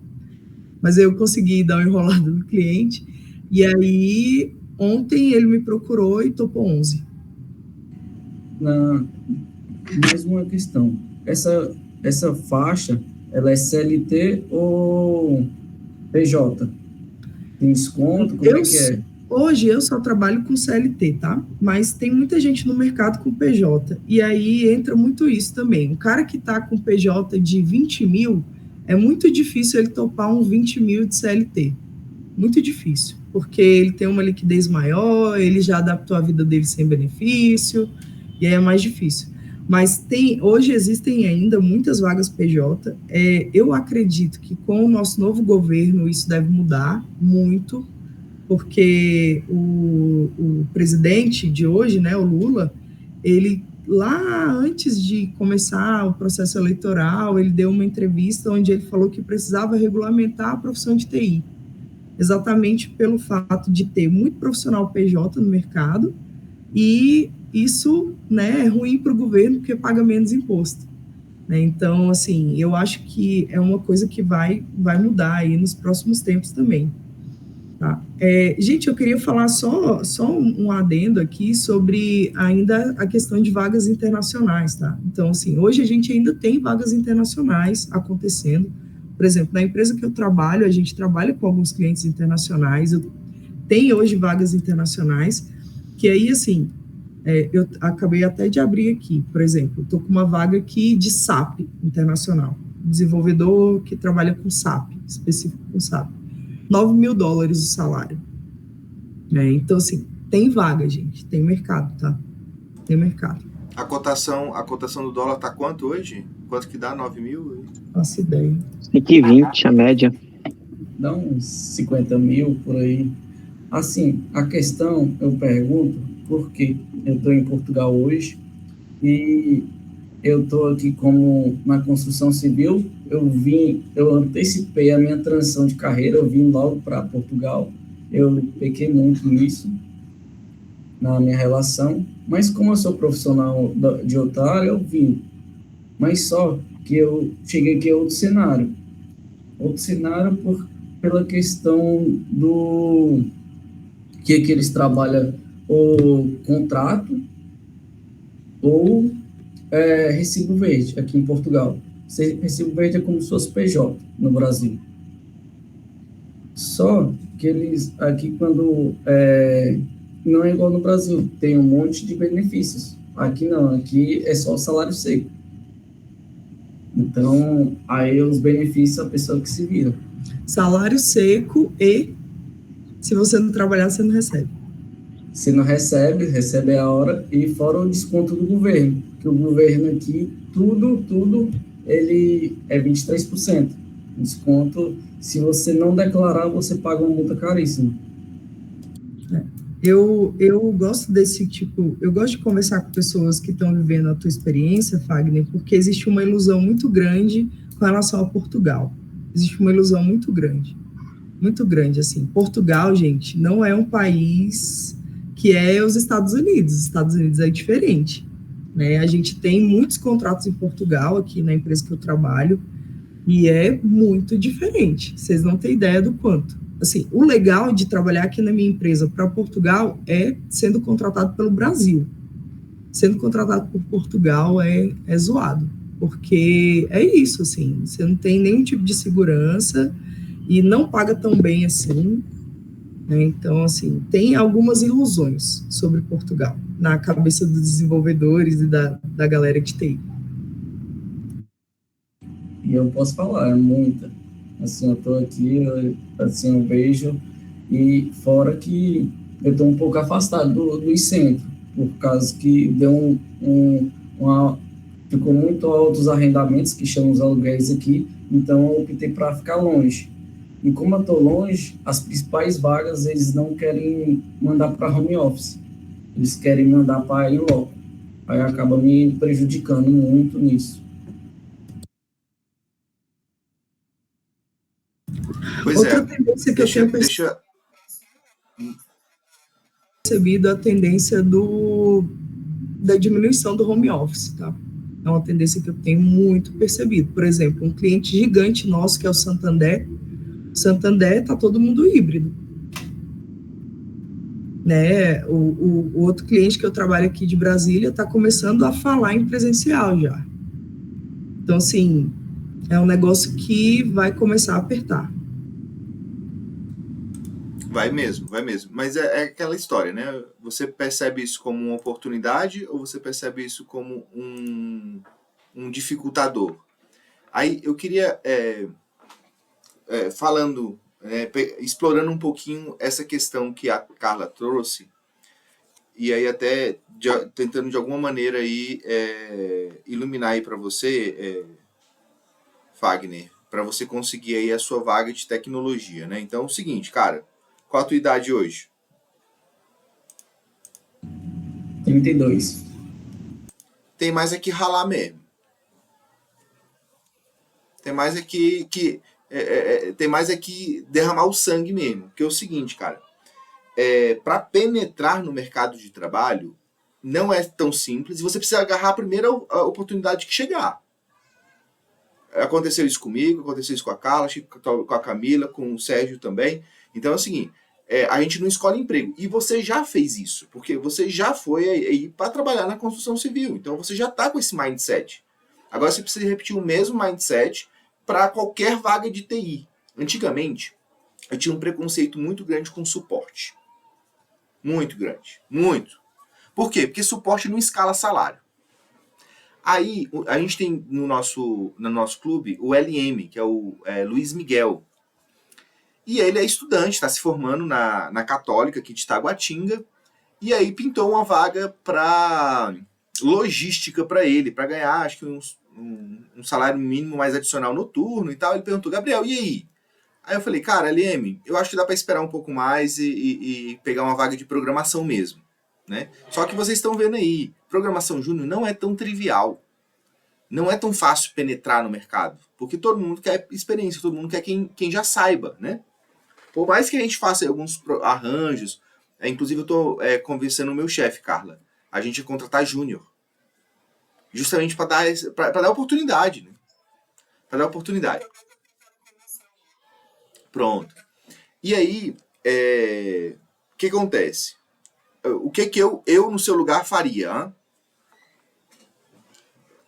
Mas eu consegui dar uma enrolada no cliente. E aí, ontem ele me procurou e topou 11. Mais uma questão. Essa faixa, ela é CLT ou PJ? Tem desconto? Como é que é? Hoje eu só trabalho com CLT, tá? Mas tem muita gente no mercado com PJ. E aí entra muito isso também. O cara que tá com PJ de 20 mil, é muito difícil ele topar um 20 mil de CLT. Muito difícil. Porque ele tem uma liquidez maior, ele já adaptou a vida dele sem benefício, e aí é mais difícil. Mas hoje existem ainda muitas vagas PJ. Eu acredito que com o nosso novo governo isso deve mudar muito, porque o presidente de hoje, né, o Lula, ele lá antes de começar o processo eleitoral, ele deu uma entrevista onde ele falou que precisava regulamentar a profissão de TI, exatamente pelo fato de ter muito profissional PJ no mercado, e isso, né, é ruim para o governo porque paga menos imposto. Né? Então, assim, eu acho que é uma coisa que vai mudar aí nos próximos tempos também. Tá. Gente, eu queria falar só um adendo aqui sobre ainda a questão de vagas internacionais, tá? Então, assim, hoje a gente ainda tem vagas internacionais acontecendo. Por exemplo, na empresa que eu trabalho, a gente trabalha com alguns clientes internacionais, tem hoje vagas internacionais, que aí, assim, eu acabei até de abrir aqui, por exemplo, estou com uma vaga aqui de SAP internacional, desenvolvedor que trabalha com SAP, específico com SAP. $9.000 o salário. Então, assim, tem vaga, gente, tem mercado, tá? Tem mercado. A cotação do dólar tá quanto hoje? Quanto que dá? 9 mil? Faço ideia. 5,20 a média. Dá uns 50 mil por aí. Assim, a questão, eu pergunto, porque eu estou em Portugal hoje e eu estou aqui como na construção civil, eu antecipei a minha transição de carreira, eu vim logo para Portugal, eu pequei muito nisso, na minha relação, mas como eu sou profissional de outra área, eu vim. Mas só que eu cheguei aqui a outro cenário pela questão do que eles trabalham ou contrato ou recibo verde aqui em Portugal. Recibo verde é como se fosse PJ no Brasil. Só que eles aqui quando não é igual no Brasil, tem um monte de benefícios. Aqui não, aqui é só o salário seco. Então, aí os benefícios a pessoa que se vira. Salário seco e se você não trabalhar, você não recebe. Se não recebe a hora e fora o desconto do governo, que o governo aqui, tudo, ele é 23%. Desconto, se você não declarar, você paga uma multa caríssima. Eu gosto desse tipo, eu gosto de conversar com pessoas que estão vivendo a tua experiência, Fagner, porque existe uma ilusão muito grande com relação a Portugal. Existe uma ilusão muito grande, assim. Portugal, gente, não é um país que é os Estados Unidos. Os Estados Unidos é diferente, né? A gente tem muitos contratos em Portugal, aqui na empresa que eu trabalho, e é muito diferente. Vocês não têm ideia do quanto. Assim, o legal de trabalhar aqui na minha empresa para Portugal é sendo contratado pelo Brasil. Sendo contratado por Portugal é zoado, porque é isso, assim, você não tem nenhum tipo de segurança e não paga tão bem assim, né? Então, assim, tem algumas ilusões sobre Portugal na cabeça dos desenvolvedores e da galera de TI. E eu posso falar, é muita. Assim, eu estou aqui, eu vejo, e fora que eu estou um pouco afastado do centro, por causa que deu ficou muito altos os arrendamentos, que chamam os aluguéis aqui, então eu optei para ficar longe. E como eu estou longe, as principais vagas eles não querem mandar para home office, eles querem mandar para in-loco. Aí acaba me prejudicando muito nisso. Pois Outra tendência que eu tenho percebido é a tendência da diminuição do home office, tá? É uma tendência que eu tenho muito percebido. Por exemplo, um cliente gigante nosso, que é o Santander, tá todo mundo híbrido, né? O outro cliente que eu trabalho aqui de Brasília está começando a falar em presencial já. Então, assim, é um negócio que vai começar a apertar. Vai mesmo. Mas é aquela história, né? Você percebe isso como uma oportunidade ou você percebe isso como um dificultador? Aí eu queria, explorando um pouquinho essa questão que a Carla trouxe, e aí até tentando de alguma maneira aí, iluminar aí para você, Fagner, para você conseguir aí a sua vaga de tecnologia, né? Então é o seguinte, cara, qual a tua idade hoje? 32. Tem mais é que ralar mesmo. Tem mais é que derramar o sangue mesmo. Porque é o seguinte, cara, para penetrar no mercado de trabalho não é tão simples e você precisa agarrar a primeira oportunidade que chegar. Aconteceu isso comigo, aconteceu isso com a Carla, com a Camila, com o Sérgio também. Então é o seguinte, a gente não escolhe emprego. E você já fez isso, porque você já foi aí para trabalhar na construção civil. Então você já está com esse mindset. Agora você precisa repetir o mesmo mindset para qualquer vaga de TI. Antigamente, eu tinha um preconceito muito grande com suporte. Muito grande. Muito. Por quê? Porque suporte não escala salário. Aí, a gente tem no nosso clube o LM, que é o Luiz Miguel. E ele é estudante, está se formando na Católica aqui de Taguatinga. E aí pintou uma vaga para logística para ele, para ganhar, acho que um salário mínimo mais adicional noturno e tal. Ele perguntou, Gabriel, e aí? Aí eu falei, cara, LM, eu acho que dá para esperar um pouco mais e pegar uma vaga de programação mesmo. Né? Só que vocês estão vendo aí, programação júnior não é tão trivial. Não é tão fácil penetrar no mercado. Porque todo mundo quer experiência, todo mundo quer quem já saiba, né? Por mais que a gente faça alguns arranjos, inclusive eu estou conversando com o meu chefe, Carla, a gente ia contratar júnior. Justamente para dar oportunidade, né? Para dar oportunidade. Pronto. E aí, o que acontece? O que eu no seu lugar faria?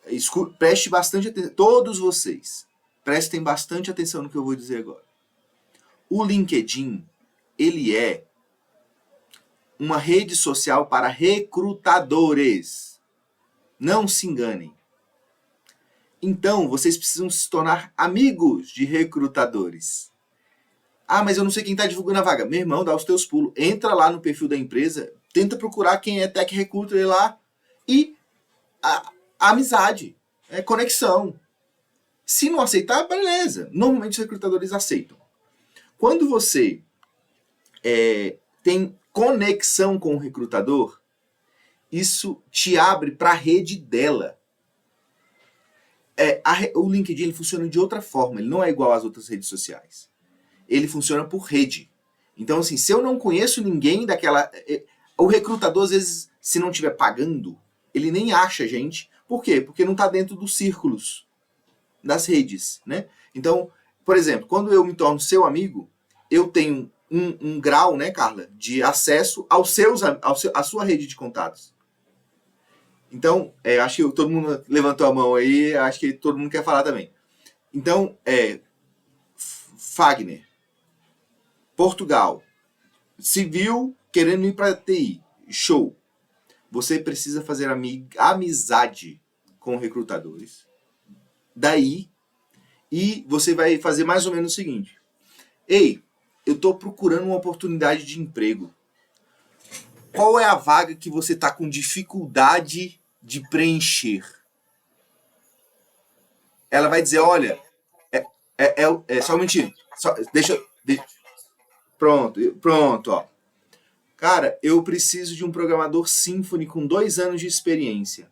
Hein? Preste bastante atenção, todos vocês, prestem bastante atenção no que eu vou dizer agora. O LinkedIn, ele é uma rede social para recrutadores. Não se enganem. Então, vocês precisam se tornar amigos de recrutadores. Ah, mas eu não sei quem está divulgando a vaga. Meu irmão, dá os teus pulos. Entra lá no perfil da empresa, tenta procurar quem é Tech Recruiter lá e a amizade, conexão. Se não aceitar, beleza. Normalmente os recrutadores aceitam. Quando você tem conexão com o recrutador, isso te abre para a rede dela. O LinkedIn ele funciona de outra forma, ele não é igual às outras redes sociais. Ele funciona por rede. Então, assim, se eu não conheço ninguém daquela... O recrutador, às vezes, se não estiver pagando, ele nem acha gente. Por quê? Porque não está dentro dos círculos das redes, né? Então, por exemplo, quando eu me torno seu amigo, eu tenho um grau, né, Carla, de acesso à sua rede de contatos. Então, acho que todo mundo levantou a mão aí, acho que todo mundo quer falar também. Então, Fagner, Portugal, civil querendo ir para TI, show. Você precisa fazer amizade com recrutadores. Daí, e você vai fazer mais ou menos o seguinte. Ei, eu estou procurando uma oportunidade de emprego. Qual é a vaga que você está com dificuldade de preencher? Ela vai dizer, olha, só um minutinho. Deixa. Pronto, ó. Cara, eu preciso de um programador Symfony com 2 anos de experiência.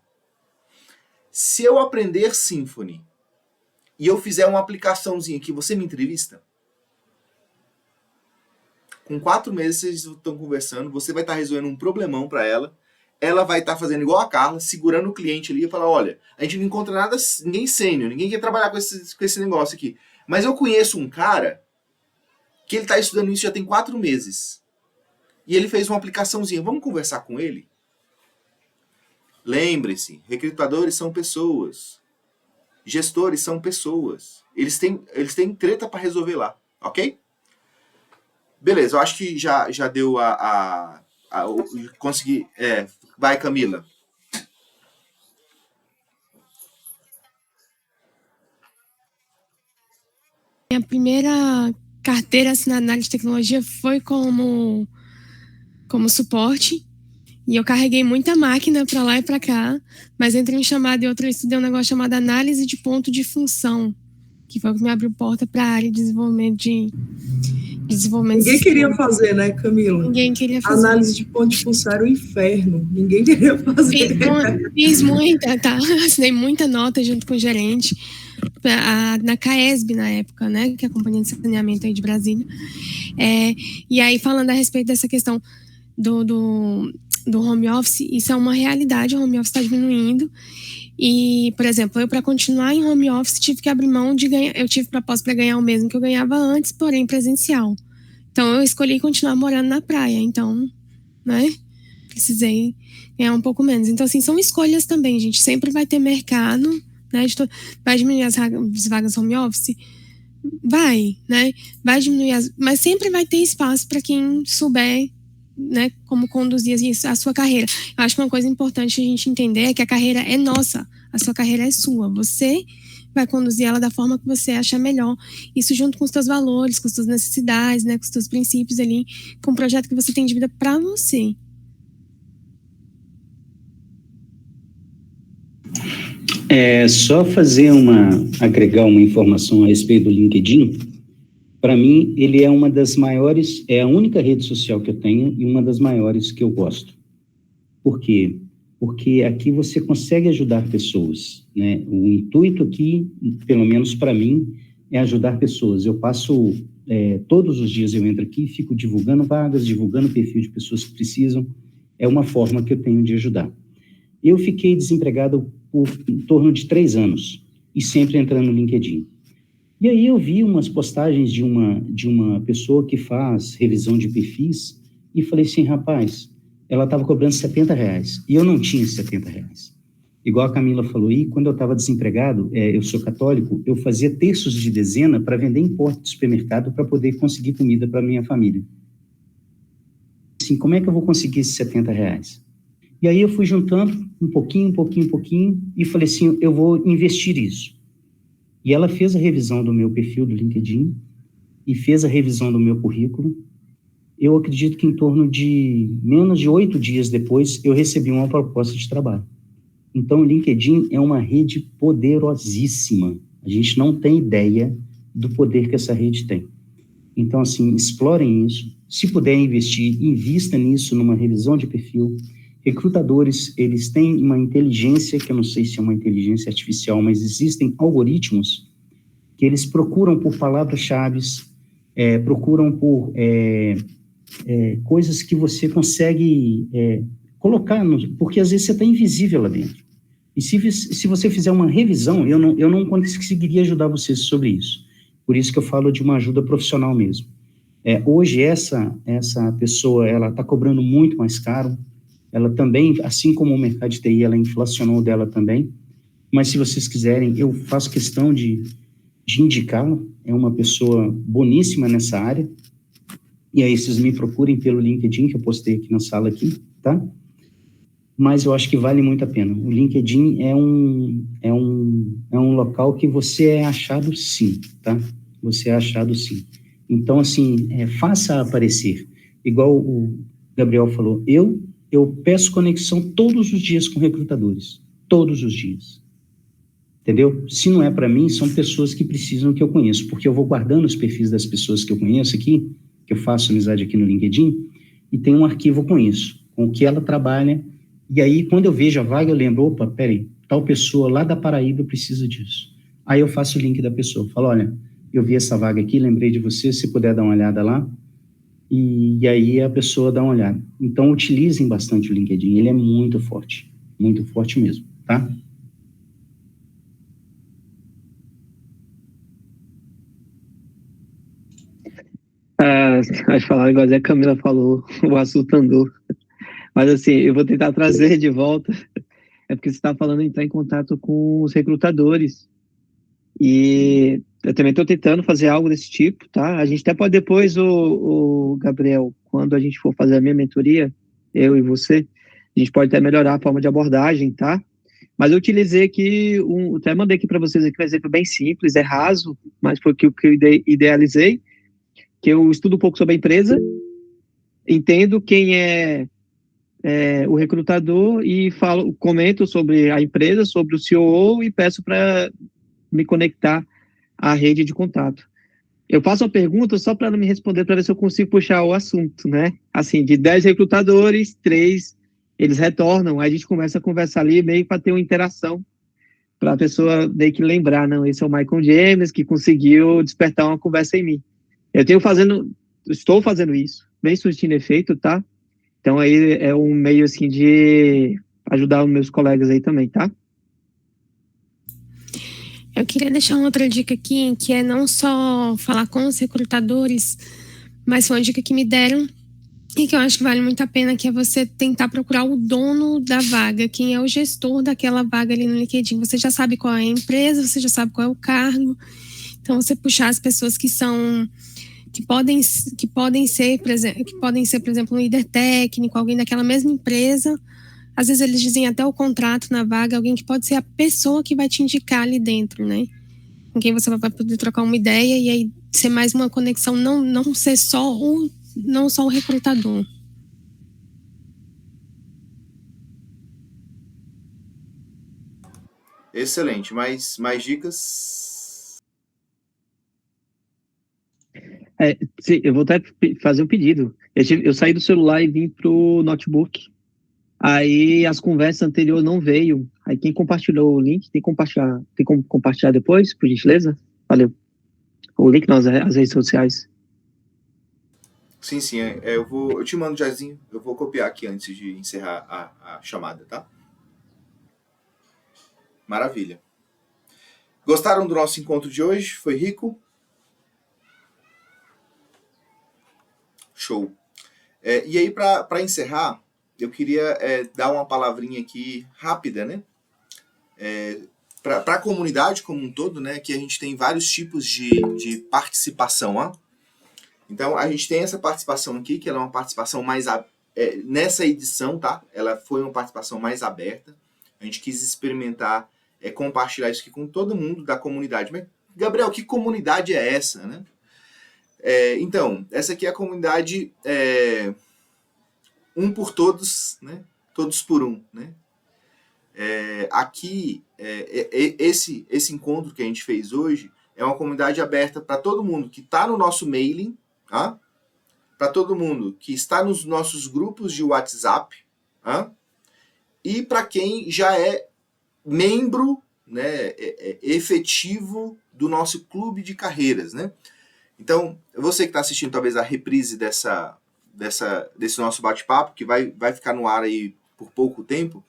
Se eu aprender Symfony e eu fizer uma aplicaçãozinha que você me entrevista, com 4 meses vocês estão conversando, você vai estar resolvendo um problemão para ela, ela vai estar fazendo igual a Carla, segurando o cliente ali e falar, olha, a gente não encontra nada, ninguém sênior, ninguém quer trabalhar com esse negócio aqui. Mas eu conheço um cara que ele está estudando isso já tem 4 meses. E ele fez uma aplicaçãozinha. Vamos conversar com ele? Lembre-se, recrutadores são pessoas. Gestores são pessoas. Eles têm treta para resolver lá, ok? Beleza, eu acho que já deu consegui... vai, Camila. Minha primeira carteira assinada na área de tecnologia foi como suporte. E eu carreguei muita máquina para lá e para cá, mas entre um chamado e outro eu estudei um negócio chamado análise de ponto de função, que foi o que me abriu porta para a área de desenvolvimento Ninguém queria fazer, né, Camila? Ninguém queria fazer. Análise de ponto de função era o inferno. Ninguém queria fazer. Fiz muita, tá? Assinei muita nota junto com o gerente, na CAESB na época, né, que é a Companhia de Saneamento aí de Brasília. E aí, falando a respeito dessa questão do home office, isso é uma realidade, o home office está diminuindo. E, por exemplo, eu para continuar em home office tive que abrir mão de ganhar, eu tive proposta para ganhar o mesmo que eu ganhava antes, porém presencial. Então, eu escolhi continuar morando na praia. Então, né? Precisei ganhar um pouco menos. Então, assim, são escolhas também, gente. Sempre vai ter mercado, né? Vai diminuir as vagas home office? Vai, né? Vai diminuir mas sempre vai ter espaço para quem souber, né, como conduzir a sua carreira. Eu acho que uma coisa importante a gente entender é que a carreira é nossa, a sua carreira é sua. Você vai conduzir ela da forma que você achar melhor. Isso junto com os seus valores, com as suas necessidades, né, com os seus princípios ali, com o projeto que você tem de vida para você. Só agregar uma informação a respeito do LinkedIn. Para mim, ele é uma das maiores, é a única rede social que eu tenho e uma das maiores que eu gosto. Por quê? Porque aqui você consegue ajudar pessoas, né? O intuito aqui, pelo menos para mim, é ajudar pessoas. Eu passo, todos os dias eu entro aqui, fico divulgando vagas, divulgando perfil de pessoas que precisam. É uma forma que eu tenho de ajudar. Eu fiquei desempregado por em torno de 3 anos e sempre entrando no LinkedIn. E aí eu vi umas postagens de uma pessoa que faz revisão de perfis e falei assim, rapaz, ela estava cobrando R$70 e eu não tinha R$70. Igual a Camila falou, e quando eu estava desempregado, eu sou católico, eu fazia terços de dezena para vender em porta de supermercado para poder conseguir comida para minha família. Assim, como é que eu vou conseguir esses R$70? E aí eu fui juntando um pouquinho, e falei assim, eu vou investir isso. E ela fez a revisão do meu perfil do LinkedIn e fez a revisão do meu currículo. Eu acredito que em torno de menos de 8 dias depois, eu recebi uma proposta de trabalho. Então, o LinkedIn é uma rede poderosíssima. A gente não tem ideia do poder que essa rede tem. Então, assim, explorem isso. Se puder investir, invista nisso, numa revisão de perfil. Recrutadores, eles têm uma inteligência, que eu não sei se é uma inteligência artificial, mas existem algoritmos que eles procuram por palavras-chave, procuram por coisas que você consegue colocar, porque às vezes você está invisível lá dentro. E se você fizer uma revisão, eu não conseguiria ajudar você sobre isso. Por isso que eu falo de uma ajuda profissional mesmo. Hoje, essa pessoa, ela está cobrando muito mais caro. Ela também, assim como o mercado de TI, ela inflacionou dela também, mas se vocês quiserem, eu faço questão de indicá-la, é uma pessoa boníssima nessa área, e aí vocês me procurem pelo LinkedIn, que eu postei aqui na sala aqui, tá? Mas eu acho que vale muito a pena. O LinkedIn é um local que você é achado sim, tá? Você é achado sim. Então, assim, faça aparecer. Igual o Gabriel falou, eu peço conexão todos os dias com recrutadores. Todos os dias. Entendeu? Se não é para mim, são pessoas que precisam que eu conheço, porque eu vou guardando os perfis das pessoas que eu conheço aqui, que eu faço amizade aqui no LinkedIn, e tem um arquivo com isso, com o que ela trabalha, e aí quando eu vejo a vaga, eu lembro, opa, peraí, tal pessoa lá da Paraíba precisa disso. Aí eu faço o link da pessoa, falo, olha, eu vi essa vaga aqui, lembrei de você, se puder dar uma olhada lá, e aí a pessoa dá uma olhada. Então, utilizem bastante o LinkedIn, ele é muito forte mesmo, tá? Acho falar igual a Camila falou, o assunto andou. Mas assim, eu vou tentar trazer de volta, porque você está falando em entrar em contato com os recrutadores. E eu também estou tentando fazer algo desse tipo, tá? A gente até pode depois, o Gabriel, quando a gente for fazer a minha mentoria, eu e você, a gente pode até melhorar a forma de abordagem, tá? Mas eu utilizei aqui, até mandei aqui para vocês aqui um exemplo bem simples, é raso, mas foi o que eu idealizei, que eu estudo um pouco sobre a empresa, entendo quem é o recrutador e comento sobre a empresa, sobre o COO e peço para me conectar à rede de contato. Eu faço uma pergunta só para ela me responder, para ver se eu consigo puxar o assunto, né? Assim, de 10 recrutadores, 3 eles retornam, aí a gente começa a conversar ali meio para ter uma interação, para a pessoa meio que lembrar, não, esse é o Michael James que conseguiu despertar uma conversa em mim. Estou fazendo isso, bem surtindo efeito, tá? Então aí é um meio assim de ajudar os meus colegas aí também, tá? Eu queria deixar uma outra dica aqui, que é não só falar com os recrutadores, mas foi uma dica que me deram e que eu acho que vale muito a pena, que é você tentar procurar o dono da vaga, quem é o gestor daquela vaga ali no LinkedIn. Você já sabe qual é a empresa, você já sabe qual é o cargo. Então, você puxar as pessoas que podem ser, por exemplo, um líder técnico, alguém daquela mesma empresa. Às vezes eles dizem até o contrato na vaga, alguém que pode ser a pessoa que vai te indicar ali dentro, né? Com quem você vai poder trocar uma ideia e aí ser mais uma conexão, não ser só o recrutador. Excelente. Mais dicas? Eu vou até fazer um pedido. Eu saí do celular e vim pro notebook. Aí as conversas anteriores não veio. Aí quem compartilhou o link, tem como compartilhar depois, por gentileza? Valeu. O link nas redes sociais. Sim. Eu te mando, Jairzinho. Eu vou copiar aqui antes de encerrar a chamada, tá? Maravilha. Gostaram do nosso encontro de hoje? Foi rico? Show. E aí, para encerrar, eu queria dar uma palavrinha aqui rápida, né? Para a comunidade como um todo, né? Que a gente tem vários tipos de participação, ó. Então, a gente tem essa participação aqui, que ela é uma participação mais... nessa edição, tá? Ela foi uma participação mais aberta. A gente quis experimentar, compartilhar isso aqui com todo mundo da comunidade. Mas, Gabriel, que comunidade é essa, né? Então, essa aqui é a comunidade um por todos, né? Todos por um, né? Aqui, esse encontro que a gente fez hoje é uma comunidade aberta para todo mundo que está no nosso mailing, tá? Para todo mundo que está nos nossos grupos de WhatsApp, tá? E para quem já é membro, né, efetivo do nosso clube de carreiras, né? Então, você que está assistindo talvez a reprise desse nosso bate-papo, que vai ficar no ar aí por pouco tempo,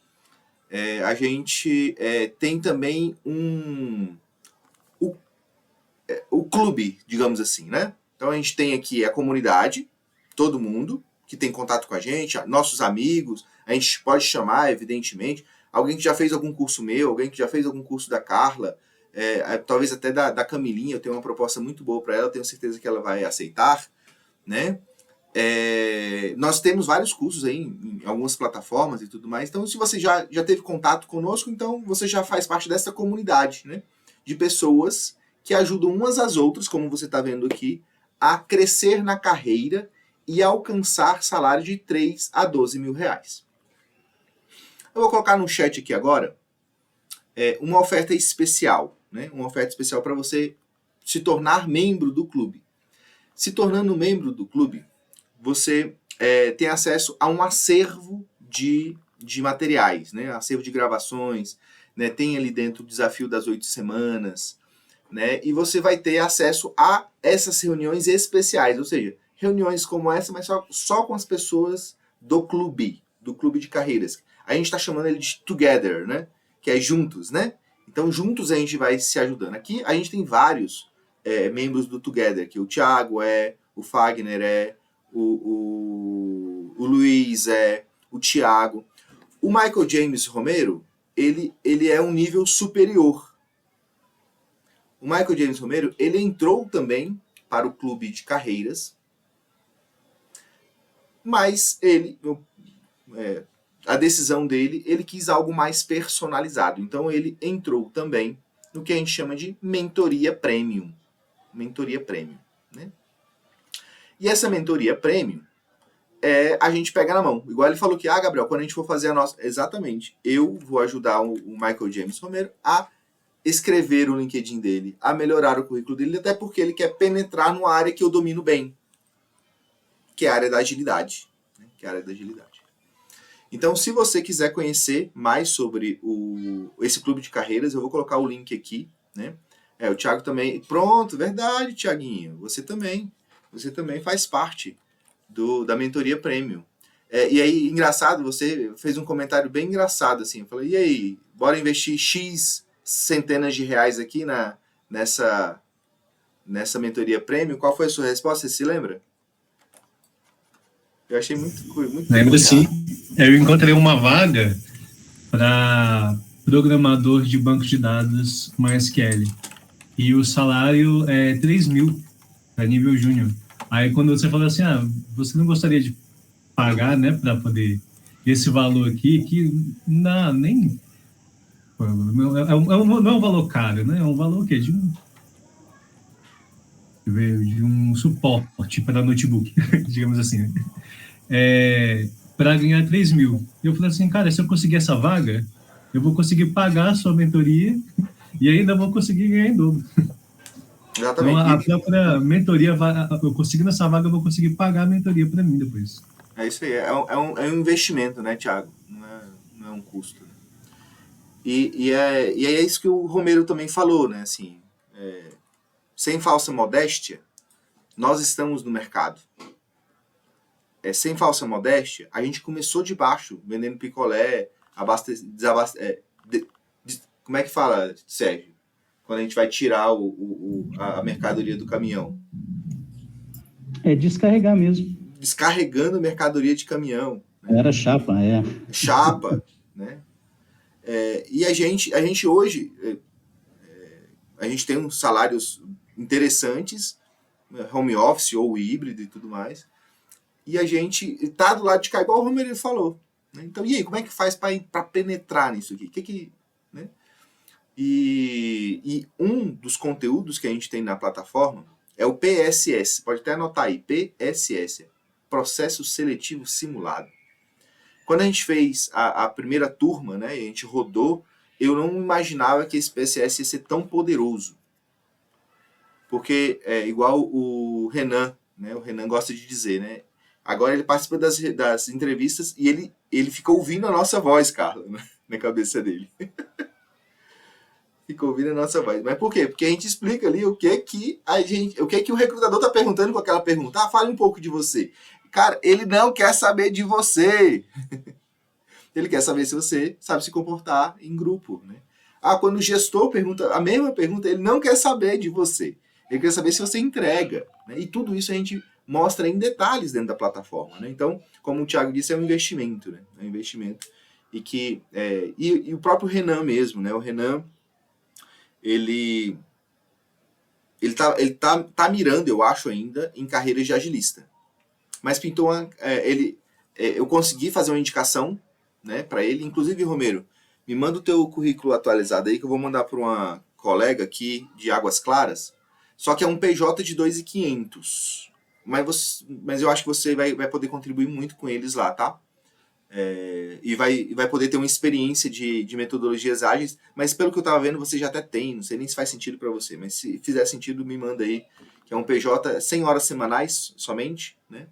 a gente tem também o clube, digamos assim, né? Então a gente tem aqui a comunidade, todo mundo que tem contato com a gente, nossos amigos, a gente pode chamar, evidentemente, alguém que já fez algum curso meu, alguém que já fez algum curso da Carla, talvez até da Camilinha. Eu tenho uma proposta muito boa para ela, tenho certeza que ela vai aceitar, né? Nós temos vários cursos aí em algumas plataformas e tudo mais. Então, se você já teve contato conosco, então você já faz parte dessa comunidade, né? De pessoas que ajudam umas às outras, como você está vendo aqui, a crescer na carreira e alcançar salário de 3 a 12 mil reais. Eu vou colocar no chat aqui agora uma oferta especial, né? Uma oferta especial para você se tornar membro do clube. Se tornando membro do clube, você tem acesso a um acervo de materiais, né? Acervo de gravações, né? Tem ali dentro o desafio das 8 semanas, né? E você vai ter acesso a essas reuniões especiais, ou seja, reuniões como essa, mas só com as pessoas do clube de carreiras. A gente está chamando ele de Together, né? Que é juntos, né? Então, juntos a gente vai se ajudando. Aqui a gente tem vários membros do Together, que o Thiago o Fagner o Luiz o Thiago. O Michael James Romero, ele é um nível superior. O Michael James Romero, ele entrou também para o clube de carreiras, mas a decisão dele, ele quis algo mais personalizado. Então ele entrou também no que a gente chama de mentoria premium. Mentoria premium, né? E essa mentoria premium, a gente pega na mão. Igual ele falou que, Gabriel, quando a gente for fazer a nossa... Exatamente. Eu vou ajudar o Michael James Romero a escrever o LinkedIn dele, a melhorar o currículo dele, até porque ele quer penetrar numa área que eu domino bem, que é a área da agilidade. Né? Então, se você quiser conhecer mais sobre esse clube de carreiras, eu vou colocar o link aqui, né? O Thiago também... Pronto, verdade, Thiaguinho. Você também faz parte da mentoria premium. E aí, engraçado, você fez um comentário bem engraçado, assim. Eu falei, e aí, bora investir X centenas de reais aqui nessa mentoria premium? Qual foi a sua resposta? Você se lembra? Eu achei muito Lembro peculiar. sim. Eu encontrei uma vaga para programador de banco de dados MySQL. E o salário é 3 mil para nível júnior. Aí quando você falou assim, você não gostaria de pagar, né, para poder esse valor aqui, que não, nem... Não é um valor caro, né? É um valor que é de um suporte para notebook, digamos assim. Para ganhar 3 mil. Eu falei assim, cara, se eu conseguir essa vaga, eu vou conseguir pagar a sua mentoria e ainda vou conseguir ganhar em dobro. Exatamente. Então, a própria mentoria, eu conseguindo essa vaga, eu vou conseguir pagar a mentoria para mim depois. É isso aí, é um investimento, né, Thiago? Não é um custo. E é isso que o Romero também falou, né? Assim, sem falsa modéstia, nós estamos no mercado. Sem falsa modéstia, a gente começou de baixo, vendendo picolé, como é que fala, Sérgio? Quando a gente vai tirar a mercadoria do caminhão. Descarregar mesmo. Descarregando mercadoria de caminhão. Né? Era chapa, Chapa, né? E a gente hoje, a gente tem uns salários interessantes, home office ou híbrido e tudo mais, e a gente está do lado de cá, igual o Romero falou. Né? Então, e aí, como é que faz para penetrar nisso aqui? Né? E um dos conteúdos que a gente tem na plataforma é o PSS, pode até anotar aí, PSS, Processo Seletivo Simulado. Quando a gente fez a primeira turma, né, e a gente rodou, eu não imaginava que esse PSS ia ser tão poderoso. Porque é igual o Renan, né, o Renan gosta de dizer, né, agora ele participa das entrevistas e ele fica ouvindo a nossa voz, Carla, né, na cabeça dele. Fica ouvindo a nossa voz. Mas por quê? Porque a gente explica ali o que o recrutador está perguntando com aquela pergunta. Fale um pouco de você. Cara, ele não quer saber de você. Ele quer saber se você sabe se comportar em grupo, né? Quando o gestor pergunta a mesma pergunta, ele não quer saber de você. Ele quer saber se você entrega. Né? E tudo isso a gente mostra em detalhes dentro da plataforma. Né? Então, como o Thiago disse, é um investimento. Né? É um investimento. E o próprio Renan mesmo, né? O Renan, ele tá mirando, eu acho ainda, em carreiras de agilista. Mas pintou eu consegui fazer uma indicação, né, para ele. Inclusive, Romero, me manda o teu currículo atualizado aí que eu vou mandar para uma colega aqui de Águas Claras. Só que é um PJ de 2.500. Mas eu acho que você vai poder contribuir muito com eles lá, tá? E vai poder ter uma experiência de metodologias ágeis, mas pelo que eu estava vendo, você já até tem, não sei nem se faz sentido para você, mas se fizer sentido, me manda aí, que é um PJ 100 horas semanais somente, né?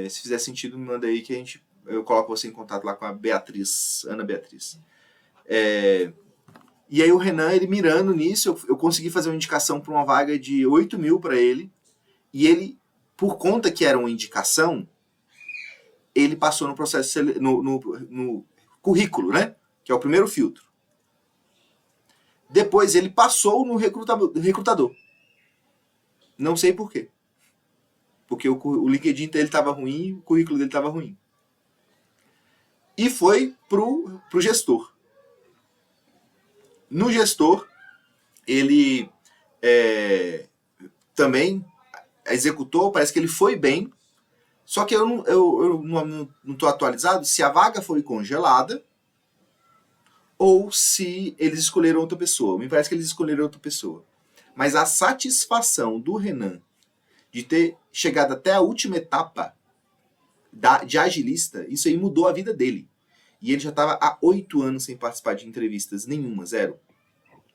Se fizer sentido, me manda aí que eu coloco você em contato lá com a Beatriz, Ana Beatriz. E aí o Renan, ele mirando nisso, eu consegui fazer uma indicação para uma vaga de 8 mil para ele, e ele, por conta que era uma indicação, ele passou no processo, no currículo, né? Que é o primeiro filtro. Depois ele passou no recrutador. Não sei por quê. Porque o LinkedIn dele estava ruim, o currículo dele estava ruim. E foi pro gestor. No gestor, ele também executou, parece que ele foi bem, só que eu não estou atualizado se a vaga foi congelada ou se eles escolheram outra pessoa. Me parece que eles escolheram outra pessoa. Mas a satisfação do Renan de ter chegado até a última etapa de agilista, isso aí mudou a vida dele. E ele já estava há 8 anos sem participar de entrevistas nenhuma, 0.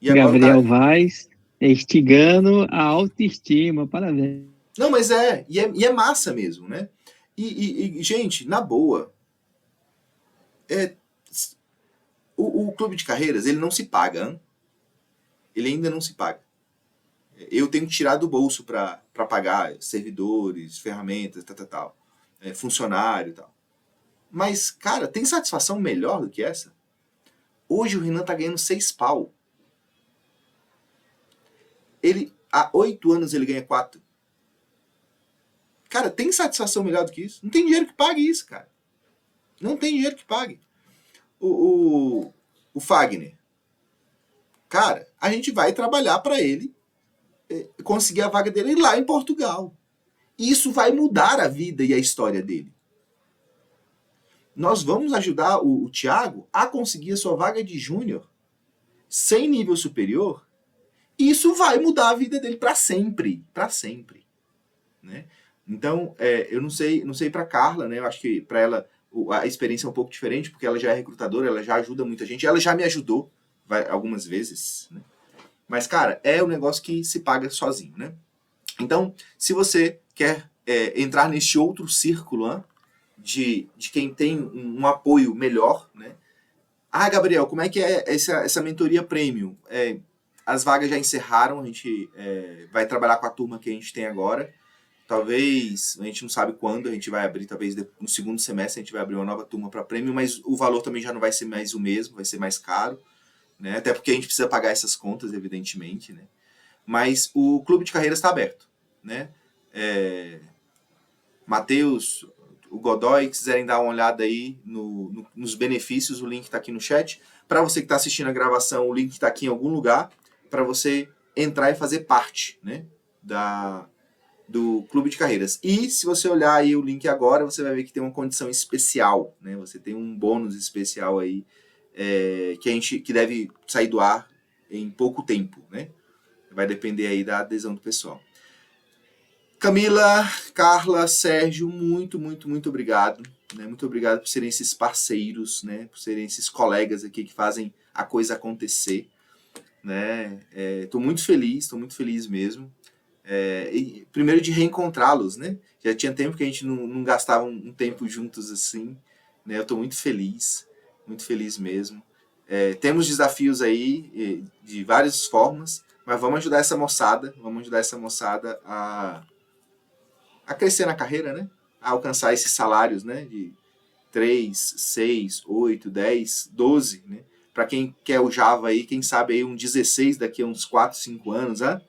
E agora Gabriel Vaz instigando a autoestima, parabéns. Não, mas e é massa mesmo, né? E gente, na boa, o clube de carreiras, ele não se paga, hein? Ele ainda não se paga. Eu tenho que tirar do bolso para pagar servidores, ferramentas, tal, funcionário e tal. Mas, cara, tem satisfação melhor do que essa? Hoje o Renan tá ganhando 6 pau. Há 8 anos ele ganha 4. Cara, tem satisfação melhor do que isso? Não tem dinheiro que pague isso, cara. Não tem dinheiro que pague. O Fagner. Cara, a gente vai trabalhar para ele conseguir a vaga dele lá em Portugal. E isso vai mudar a vida e a história dele. Nós vamos ajudar o Thiago a conseguir a sua vaga de júnior sem nível superior. E isso vai mudar a vida dele para sempre. Para sempre. Né? Então, eu não sei para Carla, né? Eu acho que para ela a experiência é um pouco diferente, porque ela já é recrutadora, ela já ajuda muita gente. Ela já me ajudou algumas vezes. Né? Mas, cara, é um negócio que se paga sozinho, né? Então, se você quer entrar neste outro círculo de quem tem um apoio melhor, né? Ah, Gabriel, como é que é essa mentoria premium? As vagas já encerraram, a gente vai trabalhar com a turma que a gente tem agora. Talvez, a gente não sabe quando a gente vai abrir, talvez no segundo semestre a gente vai abrir uma nova turma para premium, mas o valor também já não vai ser mais o mesmo, vai ser mais caro, né? Até porque a gente precisa pagar essas contas, evidentemente, né? Mas o Clube de Carreiras está aberto, né? Matheus, o Godoy, quiserem dar uma olhada aí nos benefícios, o link está aqui no chat. Para você que está assistindo a gravação, o link está aqui em algum lugar para você entrar e fazer parte, né, do Clube de Carreiras. E se você olhar aí o link agora, você vai ver que tem uma condição especial, né? Você tem um bônus especial aí que deve sair do ar em pouco tempo, né? Vai depender aí da adesão do pessoal. Camila, Carla, Sérgio, muito, muito, muito obrigado. Né? Muito obrigado por serem esses parceiros, né? Por serem esses colegas aqui que fazem a coisa acontecer. Né? Tô muito feliz mesmo. Primeiro de reencontrá-los, né? Já tinha tempo que a gente não gastava um tempo juntos assim. Né? Eu tô muito feliz mesmo. Temos desafios aí de várias formas, mas vamos ajudar essa moçada a crescer na carreira, né? A alcançar esses salários, né? De 3, 6, 8, 10, 12, né? Para quem quer o Java aí, quem sabe aí um 16 daqui a uns 4, 5 anos, né?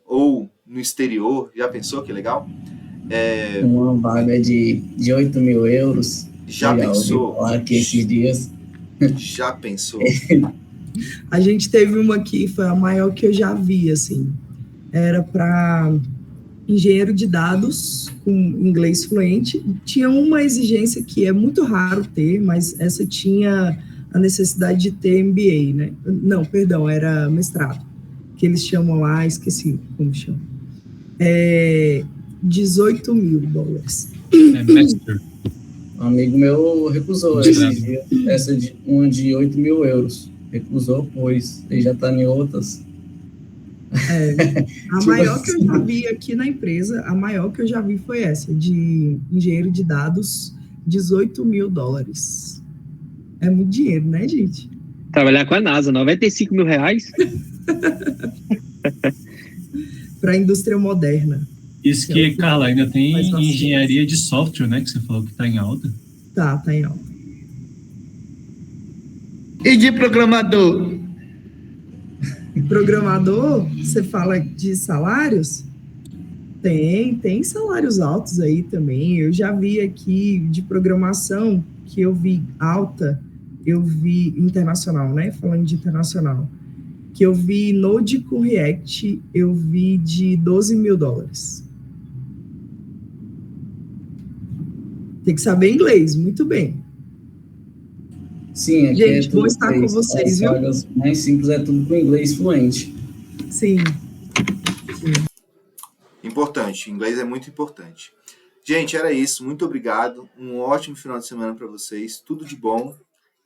Ou no exterior, já pensou que legal? Uma vaga de 8 mil euros. Já pensou? Aqui esses dias. Já pensou? A gente teve uma que foi a maior que eu já vi, assim. Era para engenheiro de dados com inglês fluente. Tinha uma exigência que é muito raro ter, mas essa tinha a necessidade de ter MBA, né? Não, perdão, era mestrado, que eles chamam lá, esqueci como chama. 18 mil dólares. Master. Um amigo meu recusou uma de 8 mil euros. Recusou, pois ele já está em outras. A maior que eu já vi aqui na empresa, a maior que eu já vi foi essa, de engenheiro de dados, 18 mil dólares. É muito dinheiro, né, gente? Trabalhar com a NASA, 95 mil reais? Para a indústria moderna. Isso que, Carla, ainda tem engenharia de software, né, que você falou que está em alta. Tá em alta. E de programador? Programador, você fala de salários? Tem salários altos aí também. Eu já vi aqui de programação, que eu vi alta, eu vi internacional, né? Falando de internacional. Que eu vi Node com React, eu vi de 12 mil dólares. Tem que saber inglês, muito bem. Sim, aqui gente, vou estar com vocês, viu? As mais simples é tudo com inglês fluente. Sim. Importante, inglês é muito importante. Gente, era isso, muito obrigado. Um ótimo final de semana para vocês, tudo de bom.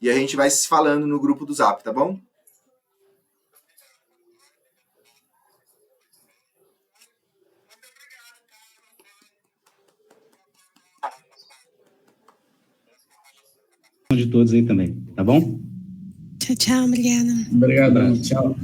E a gente vai se falando no grupo do Zap, tá bom? De todos aí também, tá bom? Tchau, tchau, obrigada. Obrigado, tchau.